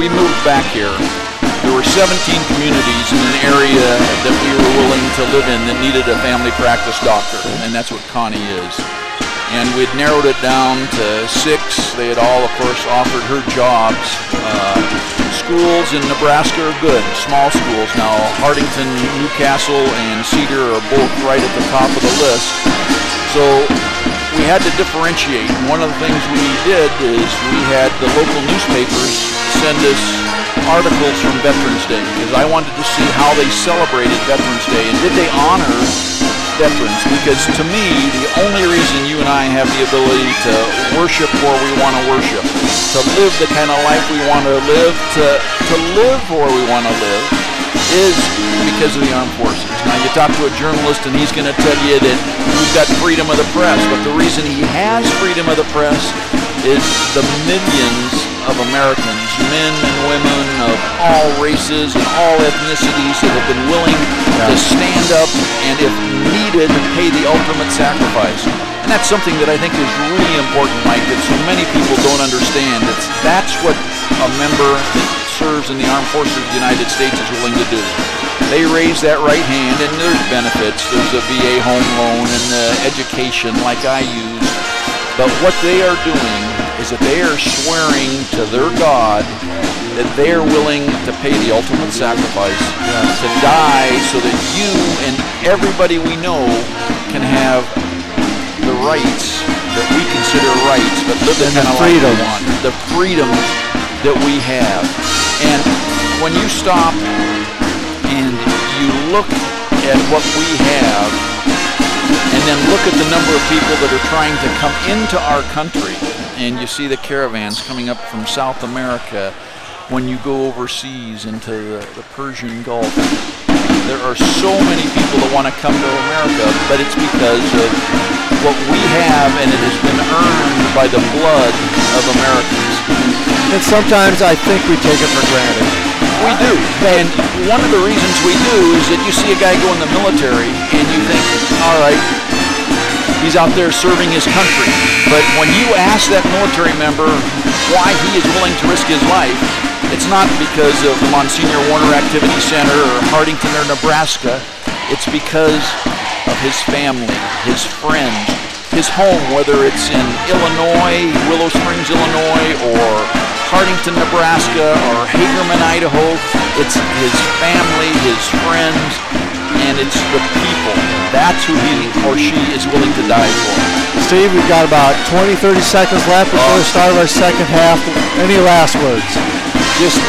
we moved back here, there were 17 communities in an area that we were willing to live in that needed a family practice doctor, and that's what Connie is. And we'd narrowed it down to 6. They had all, of course, offered her jobs. Schools in Nebraska are good, small schools now. Hardington, Newcastle, and Cedar are both right at the top of the list. So we had to differentiate. And one of the things we did is we had the local newspapers send us articles from Veterans Day, because I wanted to see how they celebrated Veterans Day and did they honor veterans, because to me the only reason you and I have the ability to worship where we want to worship, to live the kind of life we want to live, to live where we want to live, is because of the armed forces. Now you talk to a journalist and he's going to tell you that we've got freedom of the press, but the reason he has freedom of the press is the millions of Americans, men and women of all races and all ethnicities, that have been willing to stand up and, if needed, pay the ultimate sacrifice. And that's something that I think is really important, Mike, that so many people don't understand. That's what a member that serves in the Armed Forces of the United States is willing to do. They raise that right hand, and there's benefits. There's a VA home loan and education like I use. But what they are doing is that they are swearing to their God that they are willing to pay the ultimate sacrifice, to die so that you and everybody we know can have the rights that we consider rights, but live the kind of life we want, the freedom that we have. And when you stop and you look at what we have, and then look at the number of people that are trying to come into our country, and you see the caravans coming up from South America, when you go overseas into the Persian Gulf, there are so many people that want to come to America, but it's because of what we have, and it has been earned by the blood of Americans. And sometimes I think we take it for granted. We do. And one of the reasons we do is that you see a guy go in the military and you think, all right, He's out there serving his country. But when you ask that military member why he is willing to risk his life, it's not because of the Monsignor Warner Activity Center or Hardington or Nebraska. It's because of his family, his friends, his home, whether it's in Illinois, Willow Springs, Illinois, or Hardington, Nebraska, or Hagerman, Idaho. It's his family, his friends, and it's the people. That's who he or she is willing to die for. Steve, we've got about 20, 30 seconds left before the start of our second half. Any last words? Just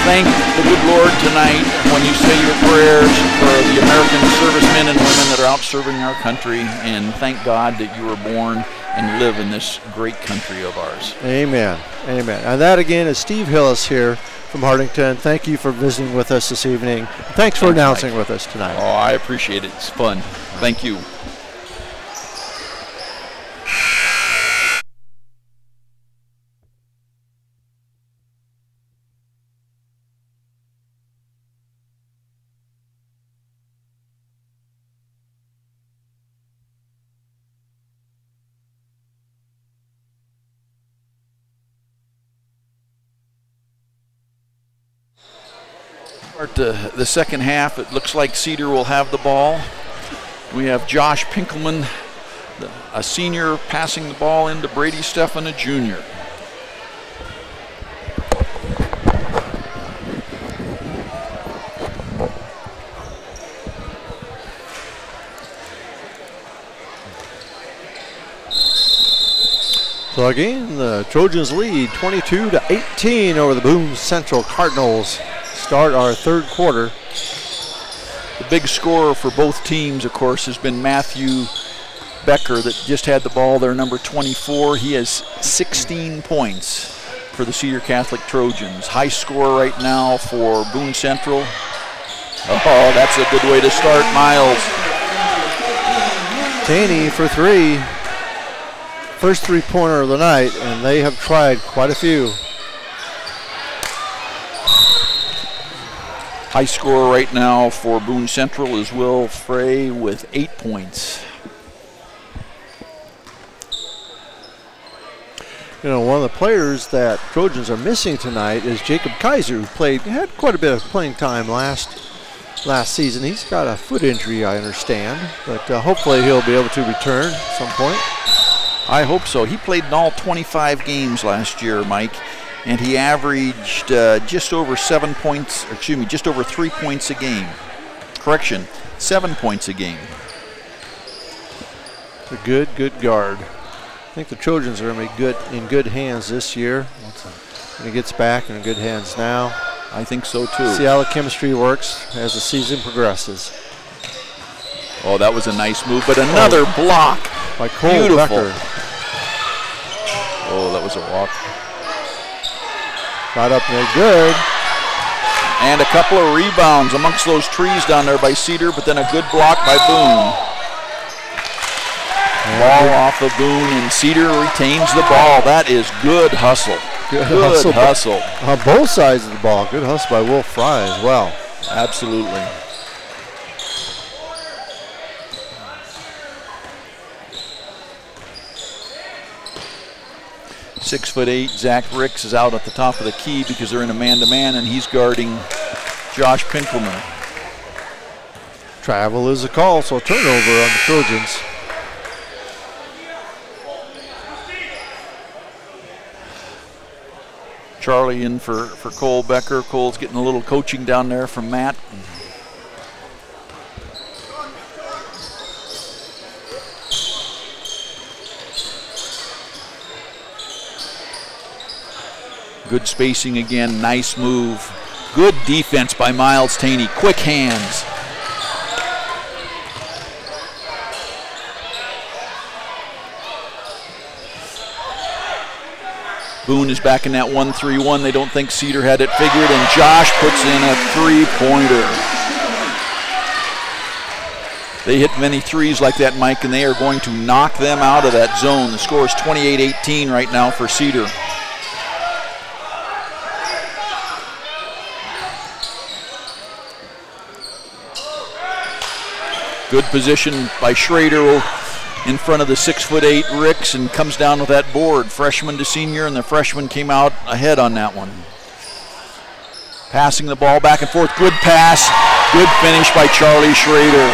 thank the good Lord tonight when you say your prayers for the American servicemen and women that are out serving our country, and thank God that you were born and live in this great country of ours. Amen. Amen. And that again is Steve Hillis here from Hardington. Thank you for visiting with us this evening. Thanks for announcing with us tonight. Oh, I appreciate it. It's fun. Thank you. The second half, it looks like Cedar will have the ball. We have Josh Pinkelman, a senior, passing the ball into Brady Stephan, a junior. So again, the Trojans lead 22-18 over the Boone Central Cardinals. Start our third quarter. The big scorer for both teams, of course, has been Matthew Becker that just had the ball there, number 24. He has 16 points for the Cedar Catholic Trojans. High score right now for Boone Central. Oh, that's a good way to start, Miles. Taney for three. First three-pointer of the night, and they have tried quite a few. High score right now for Boone Central is Will Frey with 8 points. You know, one of the players that Trojans are missing tonight is Jacob Kaiser, who had quite a bit of playing time last season. He's got a foot injury, I understand, but hopefully he'll be able to return at some point. I hope so. He played in all 25 games last year, Mike, and he averaged just over 7 points, just over 3 points a game. Correction, 7 points a game. A good guard. I think the Trojans are going to be in good hands this year. When he gets back in good hands now. I think so too. See how the chemistry works as the season progresses. Oh, that was a nice move, but another block by Cole Becker. Oh, that was a walk. Got up there good. And a couple of rebounds amongst those trees down there by Cedar, but then a good block by Boone. Ball off of Boone, and Cedar retains the ball. That is good hustle. Good hustle. On both sides of the ball. Good hustle by Will Fry as well. Absolutely. .6'8", Zach Ricks is out at the top of the key because they're in a man-to-man, and he's guarding Josh Pinkelman. Travel is a call, so turnover on the Trojans. Charlie in for Cole Becker. Cole's getting a little coaching down there from Matt. Good spacing again, nice move. Good defense by Miles Taney, quick hands. Boone is back in that 1-3-1. They don't think Cedar had it figured, and Josh puts in a three-pointer. They hit many threes like that, Mike, and they are going to knock them out of that zone. The score is 28-18 right now for Cedar. Good position by Schrader. in front of the 6'8" Ricks and comes down with that board. Freshman to senior, and the freshman came out ahead on that one. Passing the ball back and forth. Good pass. Good finish by Charlie Schrader.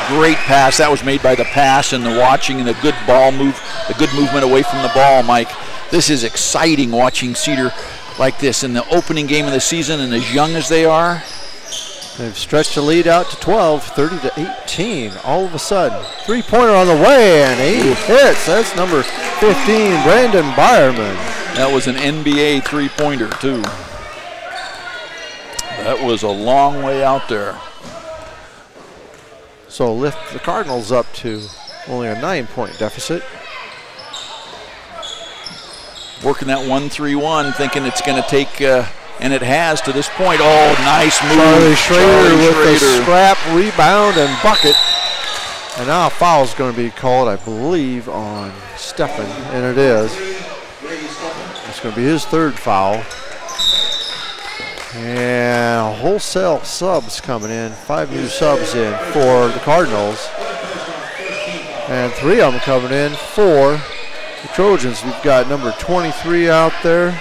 Great pass. That was made by the pass and the watching and the good ball move, the good movement away from the ball, Mike. This is exciting watching Cedar like this in the opening game of the season, and as young as they are. They've stretched the lead out to 12, 30-18. All of a sudden, three-pointer on the way, and he hits. That's number 15, Brandon Byerman. That was an NBA three-pointer, too. That was a long way out there. So lift the Cardinals up to only a 9-point deficit. Working that 1-3-1, thinking it's going to take, and it has to this point. Oh, nice move. Charlie Schrader with the scrap, rebound, and bucket. And now a foul's going to be called, I believe, on Stefan, and it is. It's going to be his third foul. And wholesale subs coming in, 5 new subs in for the Cardinals. And 3 of them coming in for the Trojans. We've got number 23 out there.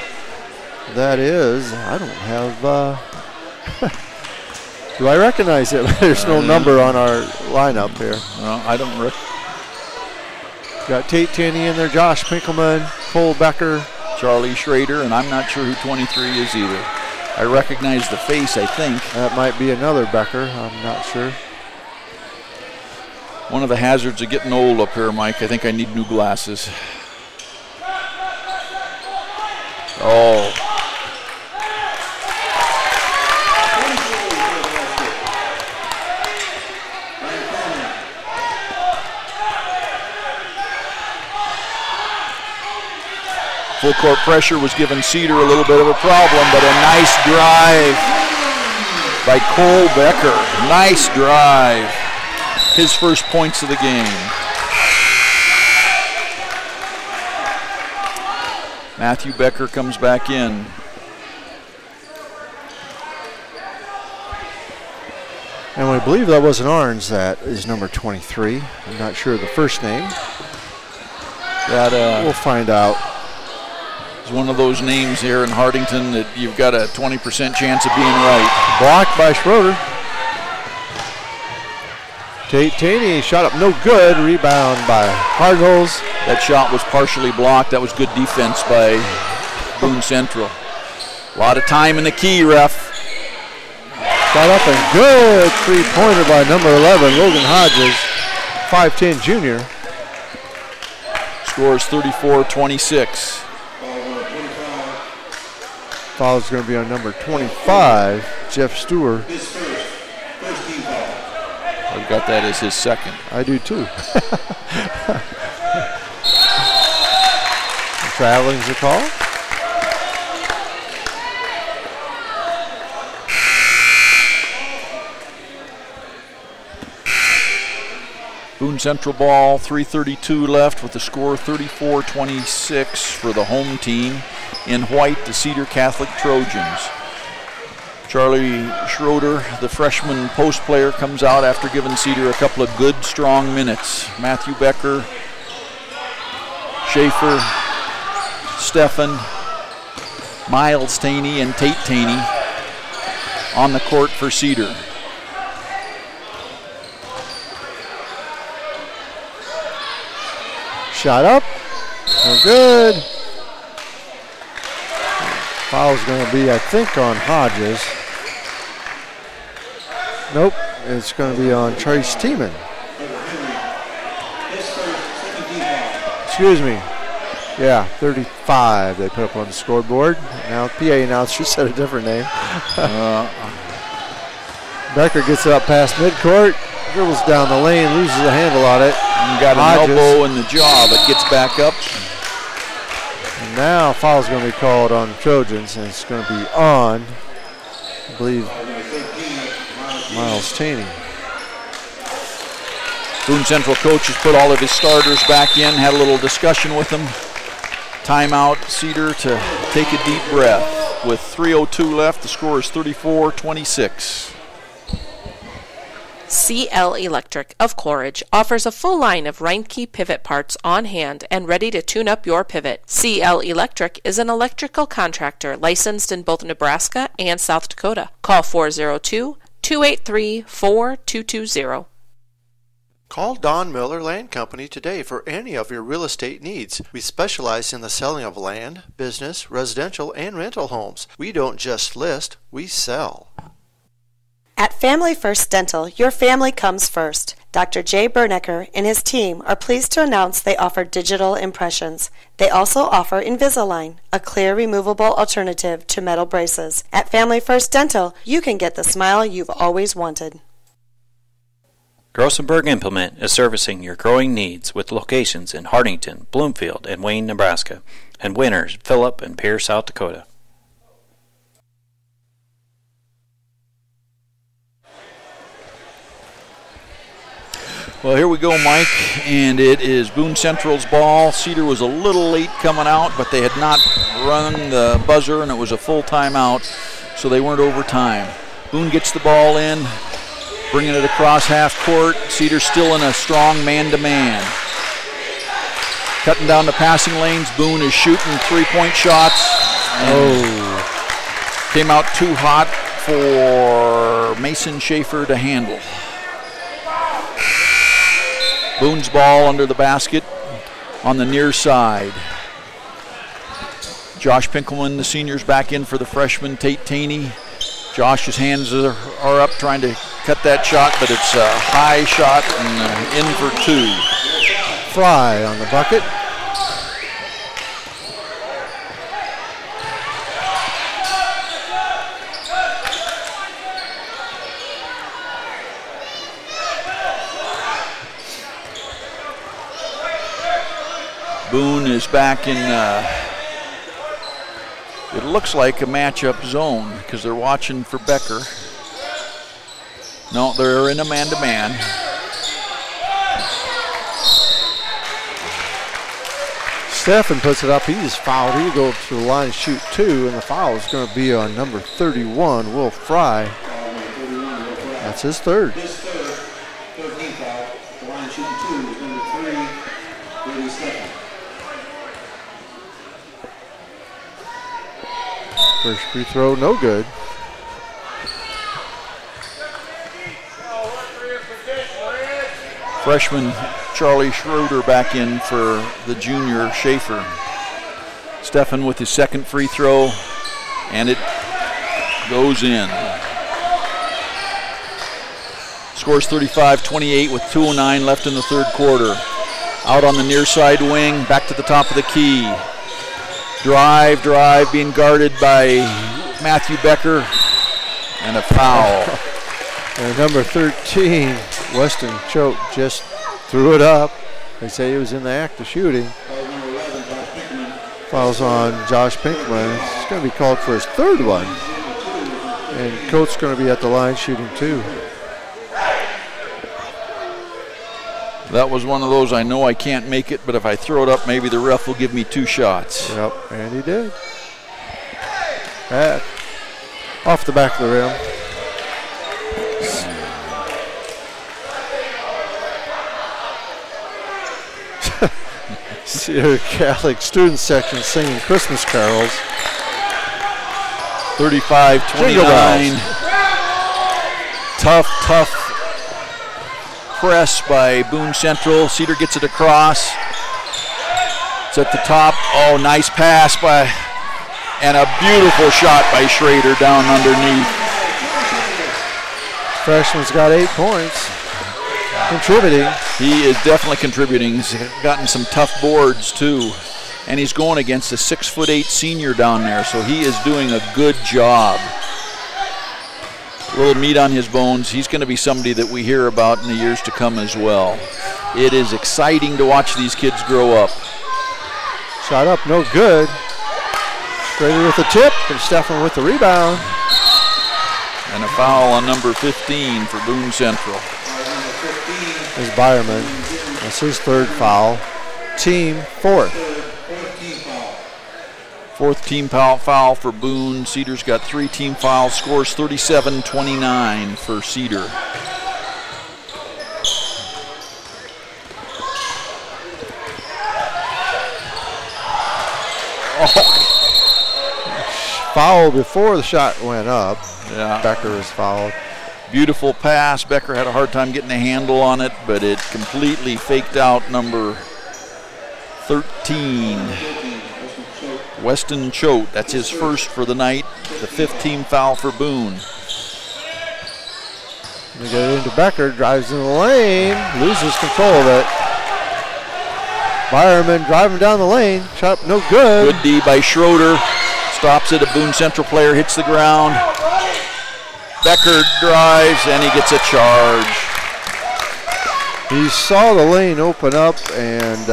That is, I don't have, do I recognize it? There's no number on our lineup here. No, I don't. Got Tate Tenney in there, Josh Pinkelman, Cole Becker, Charlie Schrader, and I'm not sure who 23 is either. I recognize the face, I think. That might be another Becker, I'm not sure. One of the hazards of getting old up here, Mike. I think I need new glasses. Oh. Full court pressure was giving Cedar a little bit of a problem, but a nice drive by Cole Becker. Nice drive. His first points of the game. Matthew Becker comes back in. And I believe that was an orange. That is number 23. I'm not sure of the first name. That we'll find out. It's one of those names here in Hardington that you've got a 20% chance of being right. Blocked by Schroeder. Tate Taney shot up no good. Rebound by Cardinals. That shot was partially blocked. That was good defense by Boone Central. A lot of time in the key, ref. Shot up and good three-pointer by number 11, Logan Hodges, 5'10" junior. Scores 34-26. Foul is going to be on number 25, Jeff Stewart. I've got that as his second. I do too. Traveling's a call. Boone Central ball, 3:32 left with the score 34-26 for the home team. In white, the Cedar Catholic Trojans. Charlie Schroeder, the freshman post player, comes out after giving Cedar a couple of good, strong minutes. Matthew Becker, Schaefer, Stefan, Miles Taney, and Tate Taney on the court for Cedar. Shot up, no good. Foul's going to be, I think, on Hodges. Nope, it's going to be on Trace Tiemann. Excuse me. Yeah, 35 they put up on the scoreboard. Now PA announcer said a different name. Becker gets it up past midcourt, dribbles down the lane, loses the handle on it. And got an elbow in the jaw, but gets back up. And now foul's going to be called on the Trojans, and it's going to be on, I believe, Miles Taney. Boone Central coach has put all of his starters back in, had a little discussion with them. Timeout, Cedar to take a deep breath. With 3:02 left, the score is 34-26. CL Electric of Coleridge offers a full line of Reinke pivot parts on hand and ready to tune up your pivot. CL Electric is an electrical contractor licensed in both Nebraska and South Dakota. Call 402-283-4220. Call Don Miller Land Company today for any of your real estate needs. We specialize in the selling of land, business, residential, and rental homes. We don't just list, we sell. At Family First Dental, your family comes first. Dr. Jay Bernecker and his team are pleased to announce they offer digital impressions. They also offer Invisalign, a clear removable alternative to metal braces. At Family First Dental, you can get the smile you've always wanted. Grossenberg Implement is servicing your growing needs with locations in Hardington, Bloomfield, and Wayne, Nebraska, and Winters, Phillip, and Pierce, South Dakota. Well, here we go, Mike, and it is Boone Central's ball. Cedar was a little late coming out, but they had not run the buzzer, and it was a full timeout, so they weren't over time. Boone gets the ball in, bringing it across half court. Cedar still in a strong man-to-man. Cutting down the passing lanes. Boone is shooting three-point shots. Came out too hot for Mason Schaefer to handle. Boone's ball under the basket on the near side. Josh Pinkelman, the senior's back in for the freshman, Tate Taney. Josh's hands are up trying to cut that shot, but it's a high shot and in for two. Fry on the bucket. Boone is back in, it looks like a matchup zone because they're watching for Becker. No, they're in a man-to-man. Stephan puts it up. He's fouled. He goes to the line, shoot two, and the foul is going to be on number 31, Will Fry. That's his third. First free throw, no good. Freshman Charlie Schroeder back in for the junior Schaefer. Stephan with his second free throw, and it goes in. Scores 35-28 with 2:09 left in the third quarter. Out on the near side wing, back to the top of the key. Drive, being guarded by Matthew Becker, and a foul. And number 13, Weston Choate, just threw it up. They say he was in the act of shooting. Fouls on Josh Pinkman. It's going to be called for his third one. And Coates going to be at the line shooting two. That was one of those, I know I can't make it, but if I throw it up, maybe the ref will give me two shots. Yep, and he did. Off the back of the rim. Cedar Catholic student section singing Christmas carols. 35-29. Tough press by Boone Central. Cedar gets it across. It's at the top. Oh, nice pass by, and a beautiful shot by Schrader down underneath. Freshman's got 8 points. Contributing. He is definitely contributing. He's gotten some tough boards too. And he's going against a 6'8" senior down there, so he is doing a good job. A little meat on his bones. He's going to be somebody that we hear about in the years to come as well. It is exciting to watch these kids grow up. Shot up, no good. Schrader with the tip, and Stephan with the rebound. And a foul on number 15 for Boone Central. Is Byerman. That's his third foul. Team fourth. Fourth team foul for Boone. Cedar's got 3 team fouls. Scores 37-29 for Cedar. Foul before the shot went up. Yeah. Becker was fouled. Beautiful pass. Becker had a hard time getting a handle on it, but it completely faked out number 13. Weston Choate, that's his first for the night. The 5th team foul for Boone. They get it into Becker, drives in the lane, loses control of it. Byerman driving down the lane, shot no good. Good D by Schroeder. Stops it, a Boone Central player hits the ground. Becker drives and he gets a charge. He saw the lane open up and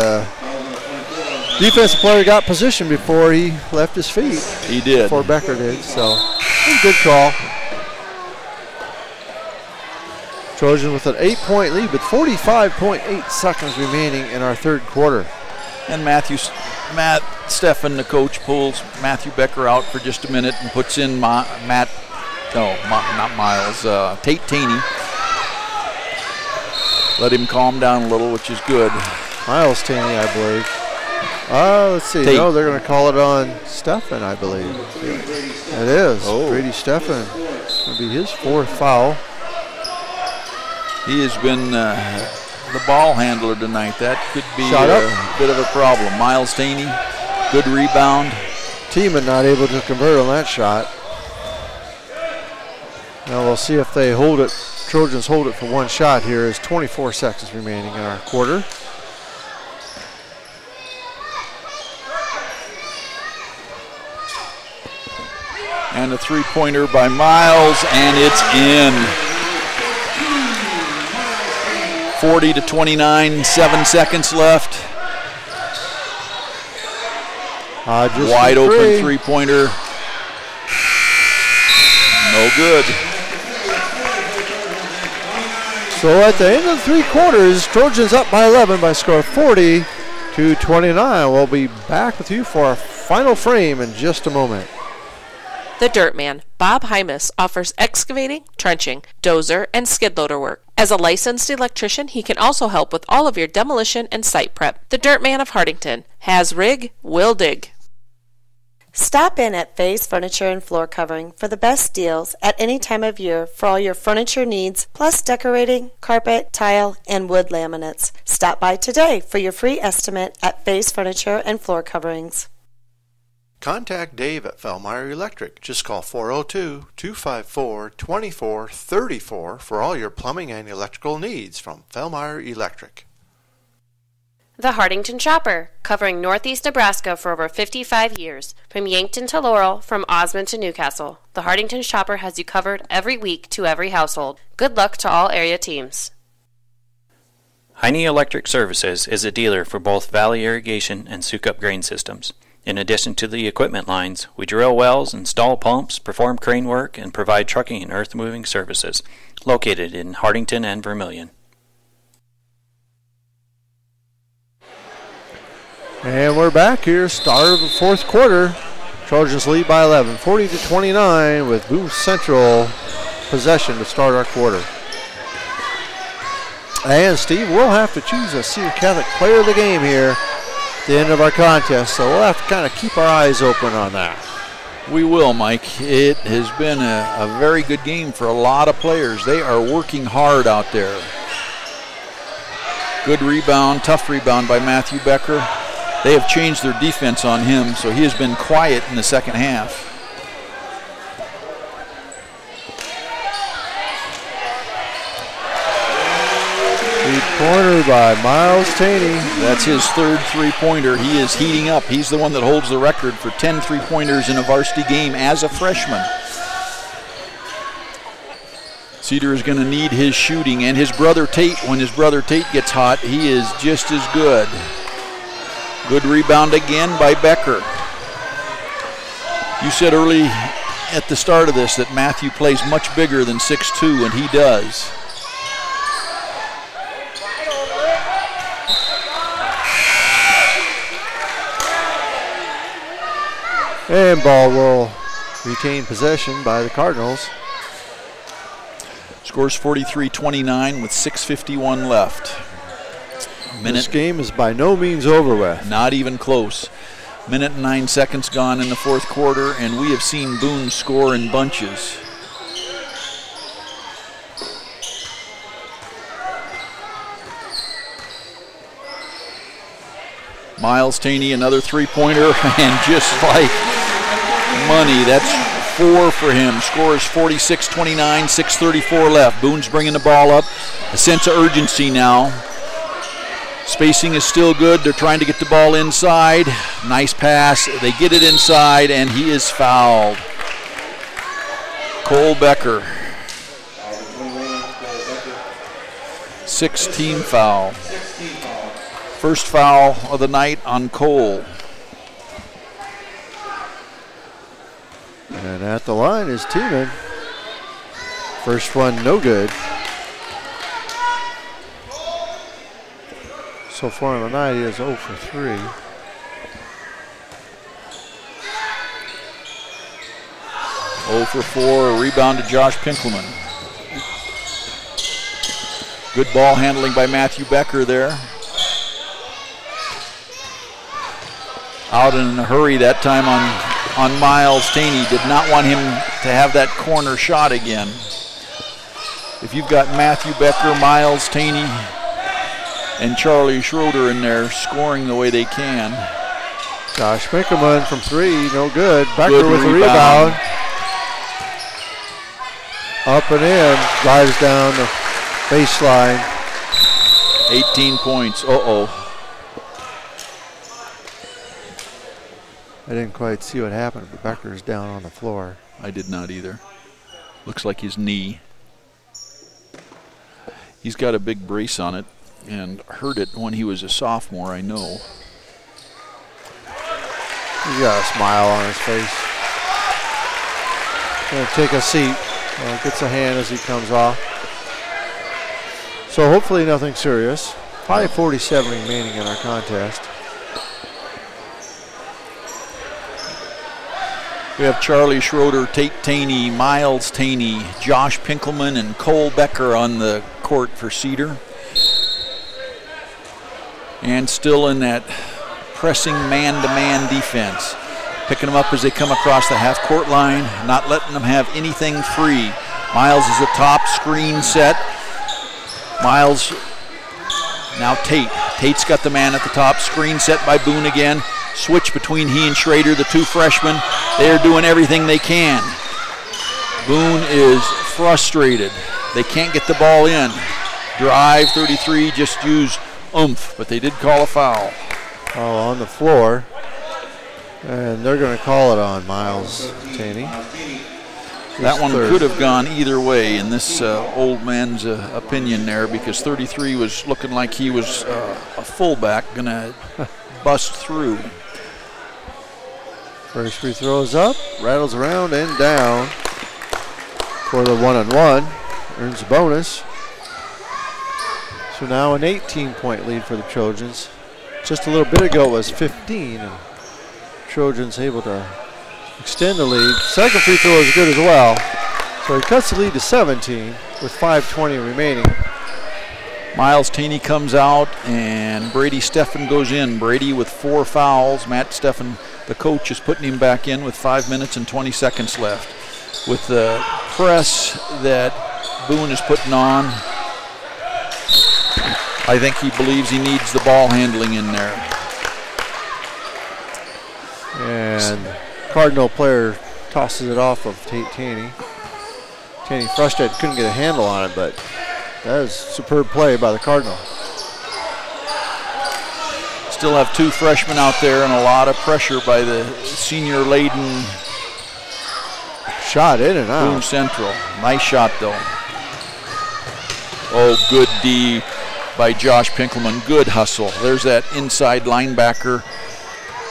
defensive player got position before he left his feet. He did. Before Becker did, so good call. Trojans with an 8-point lead with 45.8 seconds remaining in our third quarter. And Matt Steffen, the coach, pulls Matthew Becker out for just a minute and puts in Tate Taney. Let him calm down a little, which is good. Miles Taney, I believe. Let's see. Tate. No, they're going to call it on Steffen, I believe. It is. Brady Steffen. Going to be his 4th foul. He has been the ball handler tonight. That could be a bit of a problem. Miles Taney, good rebound. Tiemann not able to convert on that shot. Now we'll see if they hold it. Trojans hold it for one shot here. Is 24 seconds remaining in our quarter. And a 3-pointer by Miles, and it's in. 40-29, 7 seconds left. Wide open 3-pointer. No good. So at the end of the 3 quarters, Trojans up by 11 by score 40-29. We'll be back with you for our final frame in just a moment. The Dirt Man, Bob Hymas, offers excavating, trenching, dozer, and skid loader work. As a licensed electrician, he can also help with all of your demolition and site prep. The Dirt Man of Hardington has rig, will dig. Stop in at Faye's Furniture and Floor Covering for the best deals at any time of year for all your furniture needs, plus decorating, carpet, tile, and wood laminates. Stop by today for your free estimate at Faye's Furniture and Floor Coverings. Contact Dave at Fellmeyer Electric. Just call 402-254-2434 for all your plumbing and electrical needs from Fellmeyer Electric. The Hardington Shopper, covering northeast Nebraska for over 55 years. From Yankton to Laurel, from Osmond to Newcastle, the Hardington Shopper has you covered every week to every household. Good luck to all area teams. Heine Electric Services is a dealer for both Valley Irrigation and Sukup Grain Systems. In addition to the equipment lines, we drill wells, install pumps, perform crane work, and provide trucking and earth-moving services. Located in Hardington and Vermilion. And we're back here, start of the 4th quarter. Trojans lead by 11, 40-29 with Boone Central possession to start our quarter. And Steve, we'll have to choose a Cedar Catholic player of the game here at the end of our contest, so we'll have to kind of keep our eyes open on that. We will, Mike. It has been a very good game for a lot of players. They are working hard out there. Good rebound, tough rebound by Matthew Becker. They have changed their defense on him, so he has been quiet in the second half. Three-pointer by Miles Taney. That's his 3rd three-pointer. He is heating up. He's the one that holds the record for 10 three-pointers in a varsity game as a freshman. Cedar is going to need his shooting, and his brother Tate, when his brother Tate gets hot, he is just as good. Good rebound again by Becker. You said early at the start of this that Matthew plays much bigger than 6'2", and he does. And ball will retain possession by the Cardinals. Scores 43-29 with 6:51 left. This game is by no means over with. Not even close. Minute and 9 seconds gone in the fourth quarter, and we have seen Boone score in bunches. Miles Taney, another three-pointer, and just like money, that's 4 for him. Score is 46-29, 6:34 left. Boone's bringing the ball up. A sense of urgency now. Spacing is still good. They're trying to get the ball inside. Nice pass. They get it inside, and he is fouled. Cole Becker. 6-team foul. First foul of the night on Cole. And at the line is Newman. First one, no good. So far on the night, he is 0 for 3. Oh for 4, a rebound to Josh Pinkelman. Good ball handling by Matthew Becker there. Out in a hurry that time on Miles Taney. Did not want him to have that corner shot again. If you've got Matthew Becker, Miles Taney, and Charlie Schroeder in there scoring the way they can. Josh Pinkelman from 3, no good. Becker with a rebound. Up and in, drives down the baseline. 18 points, uh-oh. I didn't quite see what happened, but Becker's down on the floor. I did not either. Looks like his knee. He's got a big brace on it and hurt it when he was a sophomore, I know. He's got a smile on his face. Gonna take a seat. Gets a hand as he comes off. So hopefully nothing serious. 5:47 remaining in our contest. We have Charlie Schroeder, Tate Taney, Miles Taney, Josh Pinkelman, and Cole Becker on the court for Cedar. And still in that pressing man-to-man defense. Picking them up as they come across the half-court line, not letting them have anything free. Miles is a top screen set. Miles, now Tate. Tate's got the man at the top, screen set by Boone again. Switch between he and Schrader, the two freshmen. They're doing everything they can. Boone is frustrated. They can't get the ball in. Drive, 33, just use oomph, but they did call a foul. On the floor. And they're going to call it on Miles Taney. That one could have gone either way in this old man's opinion there, because 33 was looking like he was a fullback, going to bust through. First free throw is up, rattles around and down for the one-on-one. Earns a bonus. So now an 18-point lead for the Trojans. Just a little bit ago it was 15, and Trojans able to extend the lead. Second free throw is good as well. So he cuts the lead to 17 with 5:20 remaining. Miles Taney comes out and Brady Steffen goes in. Brady with 4 fouls. Matt Steffen, the coach, is putting him back in with 5 minutes and 20 seconds left. With the press that Boone is putting on, I think he believes he needs the ball handling in there. And Cardinal player tosses it off of Tate Taney. Taney frustrated, couldn't get a handle on it, but that is superb play by the Cardinal. Still have 2 freshmen out there and a lot of pressure by the senior-laden shot in and out. Boone Central. Nice shot, though. Oh, good D by Josh Pinkelman. Good hustle. There's that inside linebacker.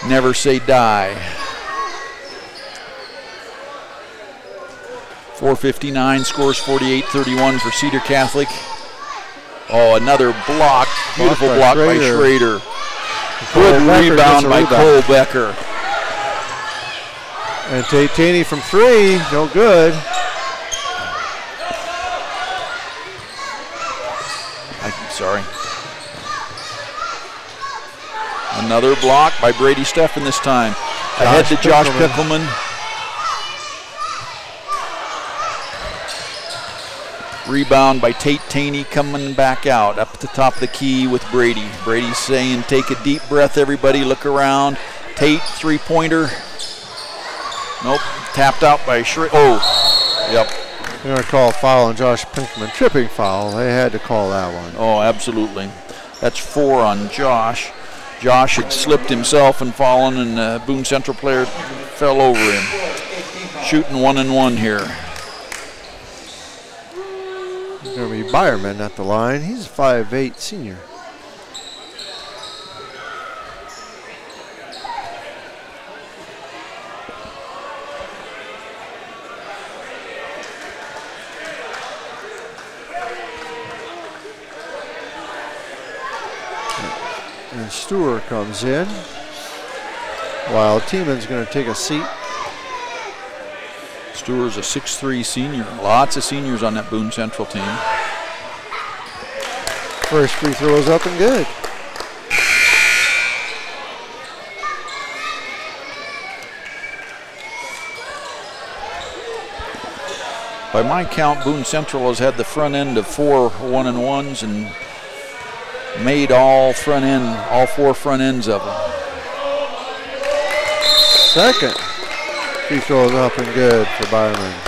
Never say die. 4:59, scores 48-31 for Cedar Catholic. Oh, another block. Beautiful block by Schrader. Good rebound by Cole Becker. And Tate Taney from 3, no good. I'm sorry. Another block by Brady Steffen this time. Ahead to Josh Pickelman. Rebound by Tate Taney coming back out up at the top of the key with Brady. Brady's saying, take a deep breath, everybody, look around. Tate, three-pointer. Nope, tapped out by yep. They're going to call a foul on Josh Pinkman. Tripping foul. They had to call that one. Oh, absolutely. That's 4 on Josh. Josh had slipped himself and fallen, and the Boone Central player fell over him. Shooting 1-and-1 here. It's going to be Byerman at the line. He's a 5'8" senior. And Stewart comes in while Tieman's going to take a seat. Stewart's a 6'3" senior. Lots of seniors on that Boone Central team. First free throw is up and good. By my count, Boone Central has had the front end of 4 1-and-1s and made all 4 front ends of them. Second free throw is up and good for Byerman.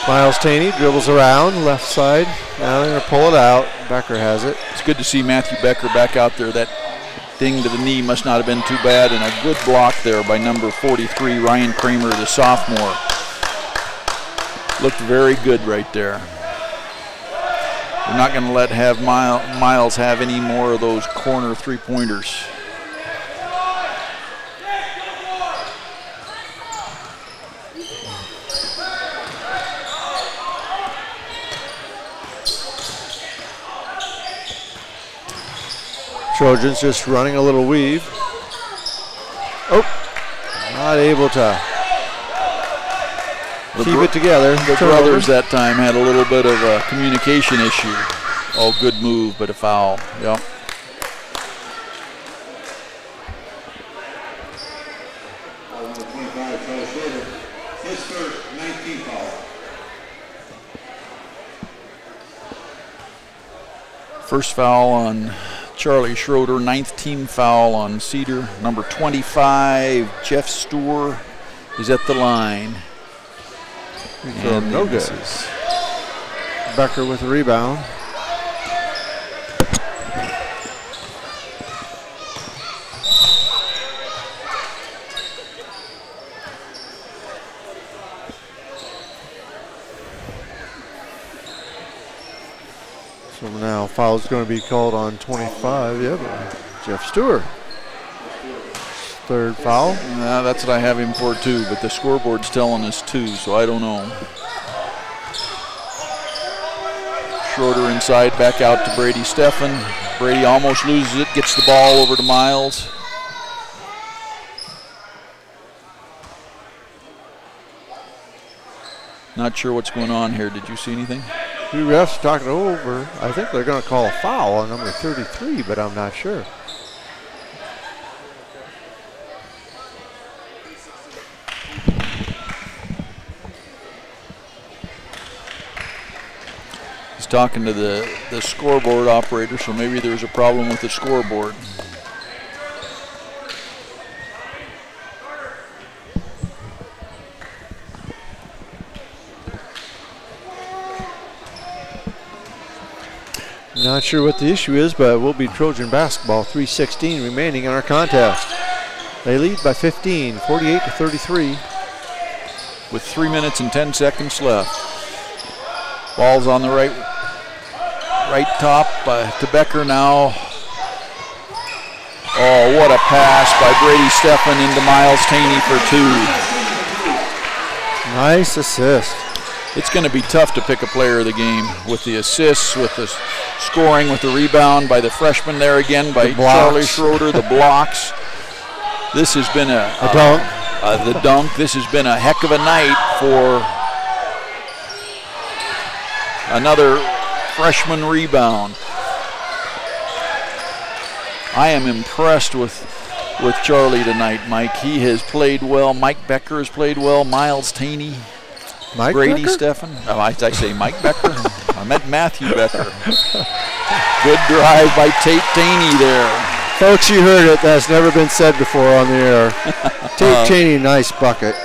Miles Taney dribbles around, left side. Now they're going to pull it out. Becker has it. It's good to see Matthew Becker back out there. That ding to the knee must not have been too bad, and a good block there by number 43, Ryan Kramer, the sophomore. Looked very good right there. We're not going to let Miles have any more of those corner three-pointers. Trojans just running a little weave. Oh, not able to keep it together. The brothers that time had a little bit of a communication issue. Oh, good move, but a foul. Yep. First foul on Charlie Schroeder, 9th team foul on Cedar. Number 25, Jeff Stewart, is at the line. And no good. Becker with the rebound. So now foul's going to be called on 25. Yeah, but Jeff Stewart. Third foul. That's what I have him for too, but the scoreboard's telling us 2, so I don't know. Schroeder inside, back out to Brady Steffen. Brady almost loses it, gets the ball over to Miles. Not sure what's going on here. Did you see anything? Two refs talking over. I think they're going to call a foul on number 33, but I'm not sure. He's talking to the scoreboard operator, so maybe there's a problem with the scoreboard. Not sure what the issue is, but it will be Trojan basketball. 3:16 remaining in our contest. They lead by 15, 48-33. With 3 minutes and 10 seconds left. Ball's on the right top to Becker now. Oh, what a pass by Brady Steffen into Miles Taney for 2. Nice assist. It's going to be tough to pick a player of the game with the assists, with the scoring, with the rebound by the freshman there again, by Charlie Schroeder, the blocks. This has been a dunk. The dunk. This has been a heck of a night for another freshman rebound. I am impressed with Charlie tonight, Mike. He has played well. Mike Becker has played well. Miles Taney. Mike Grady Becker? Steffen. Oh, I say Mike Becker. I meant Matthew Becker. Good drive by Tate Taney there. Folks, you heard it. That's never been said before on the air. Tate Taney, nice bucket.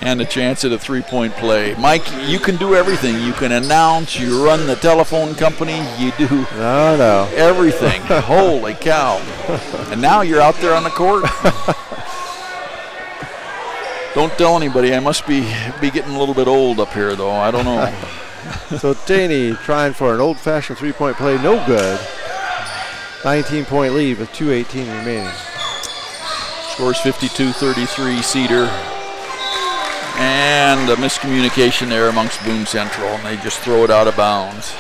And a chance at a three-point play. Mike, you can do everything. You can announce, you run the telephone company, you do everything. Holy cow. And now you're out there on the court. Don't tell anybody. I must be getting a little bit old up here, though. I don't know. So Taney trying for an old-fashioned three-point play. No good. 19-point lead with 2:18 remaining. Scores 52-33 Cedar. And a miscommunication there amongst Boone Central, and they just throw it out of bounds.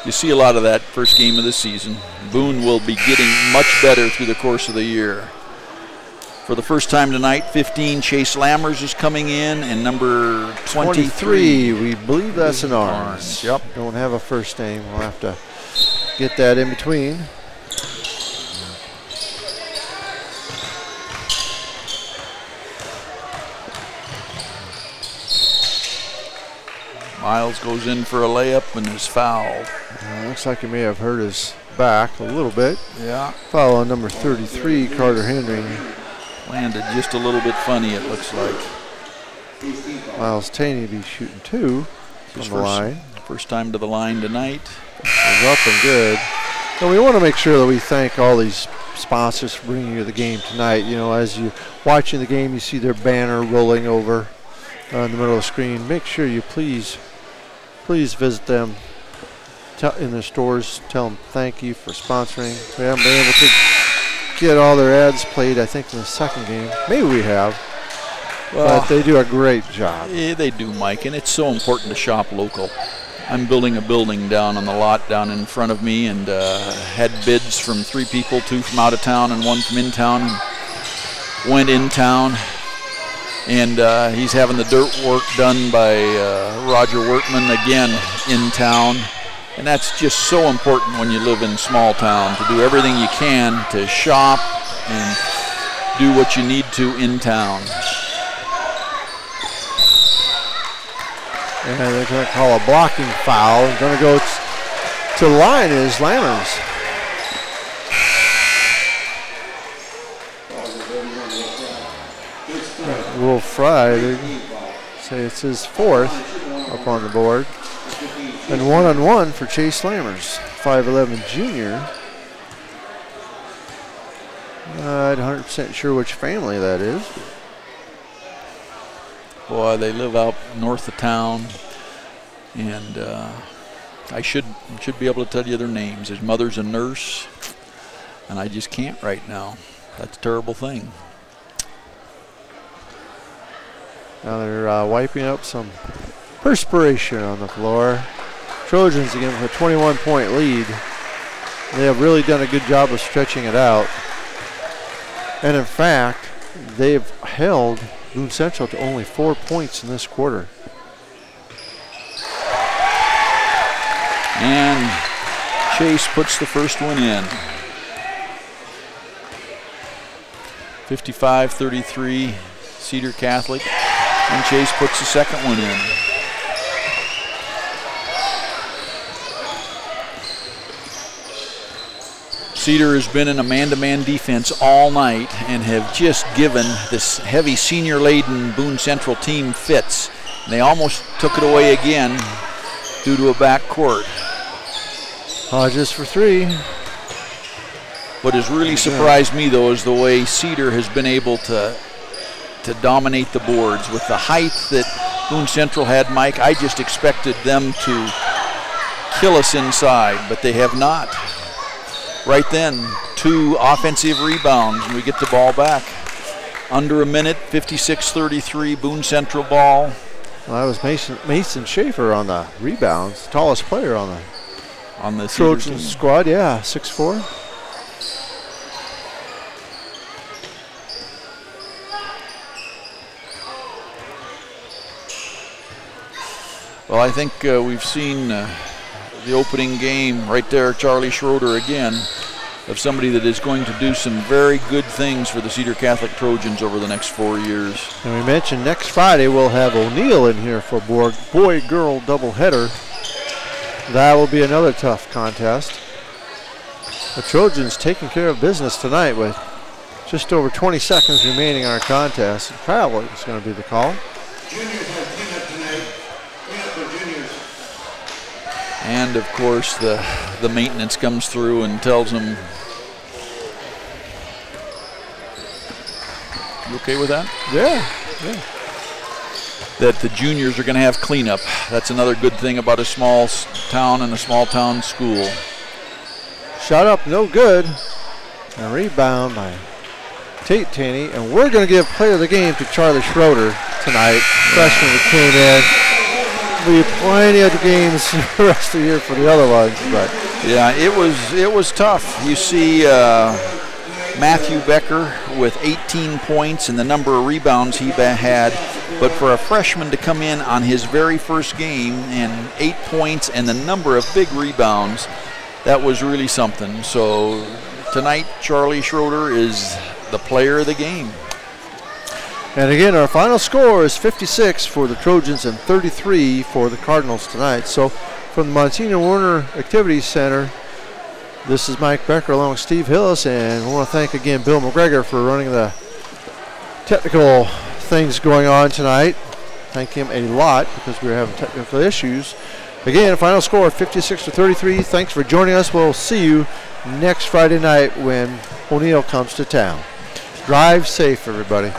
You see a lot of that first game of the season. Boone will be getting much better through the course of the year. For the first time tonight, 15, Chase Lammers is coming in, and number 23. We believe that's an Arns. Yep. Don't have a first name. We'll have to get that in between. Miles goes in for a layup and is fouled. Looks like he may have hurt his back a little bit. Yeah. Foul on number 33, Carter Henry. Landed just a little bit funny, it looks like. Miles Taney be shooting two from the line. First time to the line tonight. Is up and good. So we want to make sure that we thank all these sponsors for bringing you the game tonight. You know, as you're watching the game, you see their banner rolling over in the middle of the screen. Make sure you please visit them in their stores. Tell them thank you for sponsoring. We haven't been able to get all their ads played, I think, in the second game. Maybe we have. Well, but they do a great job. Yeah, they do, Mike, and it's so important to shop local. I'm building a building down on the lot down in front of me, and had bids from 3 people, 2 from out of town and 1 from in town. Went in town, and he's having the dirt work done by Roger Wortman again in town. And that's just so important when you live in small town, to do everything you can to shop and do what you need to in town. And they're going to call a blocking foul. Going to go to the line is Lammers. Will Fry, they say it's his 4th up on the board. And one-on-one for Chase Lammers, 5'11" junior. Not 100% sure which family that is. Boy, they live out north of town, and I should be able to tell you their names. His mother's a nurse, and I just can't right now. That's a terrible thing. Now they're wiping up some perspiration on the floor. Trojans again with a 21-point lead. They have really done a good job of stretching it out. And in fact, they've held Boone Central to only 4 points in this quarter. And Chase puts the first one in. 55-33, Cedar Catholic. And Chase puts the second one in. Cedar has been in a man-to-man defense all night and have just given this heavy senior-laden Boone Central team fits. And they almost took it away again due to a backcourt. Hodges for 3. What has really surprised me, though, is the way Cedar has been able to dominate the boards. With the height that Boone Central had, Mike, I just expected them to kill us inside, but they have not. Right then, 2 offensive rebounds, and we get the ball back. Under a minute, 56-33, Boone Central ball. Well, that was Mason Schaefer on the rebounds, tallest player on the Trojans squad. Yeah, 6'4". Well, I think we've seen the opening game right there, Charlie Schroeder again, of somebody that is going to do some very good things for the Cedar Catholic Trojans over the next 4 years. And we mentioned next Friday we'll have O'Neill in here for boy-girl doubleheader. That will be another tough contest. The Trojans taking care of business tonight with just over 20 seconds remaining in our contest. Probably is going to be the call. And of course the maintenance comes through and tells them, you okay with that? Yeah. That the juniors are going to have cleanup. That's another good thing about a small town and a small town school. Shot up, no good. A rebound by Tate Taney. And we're going to give player of the game to Charlie Schroeder tonight. Freshman that came in. There'll be plenty of games the rest of the year for the other ones. But yeah, it was tough. You see Matthew Becker with 18 points and the number of rebounds he had. But for a freshman to come in on his very first game and 8 points and the number of big rebounds, that was really something. So tonight, Charlie Schroeder is the player of the game. And again, our final score is 56 for the Trojans and 33 for the Cardinals tonight. So from the Monsignor Werner Activities Center, this is Mike Becker along with Steve Hillis, and I want to thank again Bill McGregor for running the technical things going on tonight. Thank him a lot because we were having technical issues. Again, final score 56-33. Thanks for joining us. We'll see you next Friday night when O'Neill comes to town. Drive safe, everybody.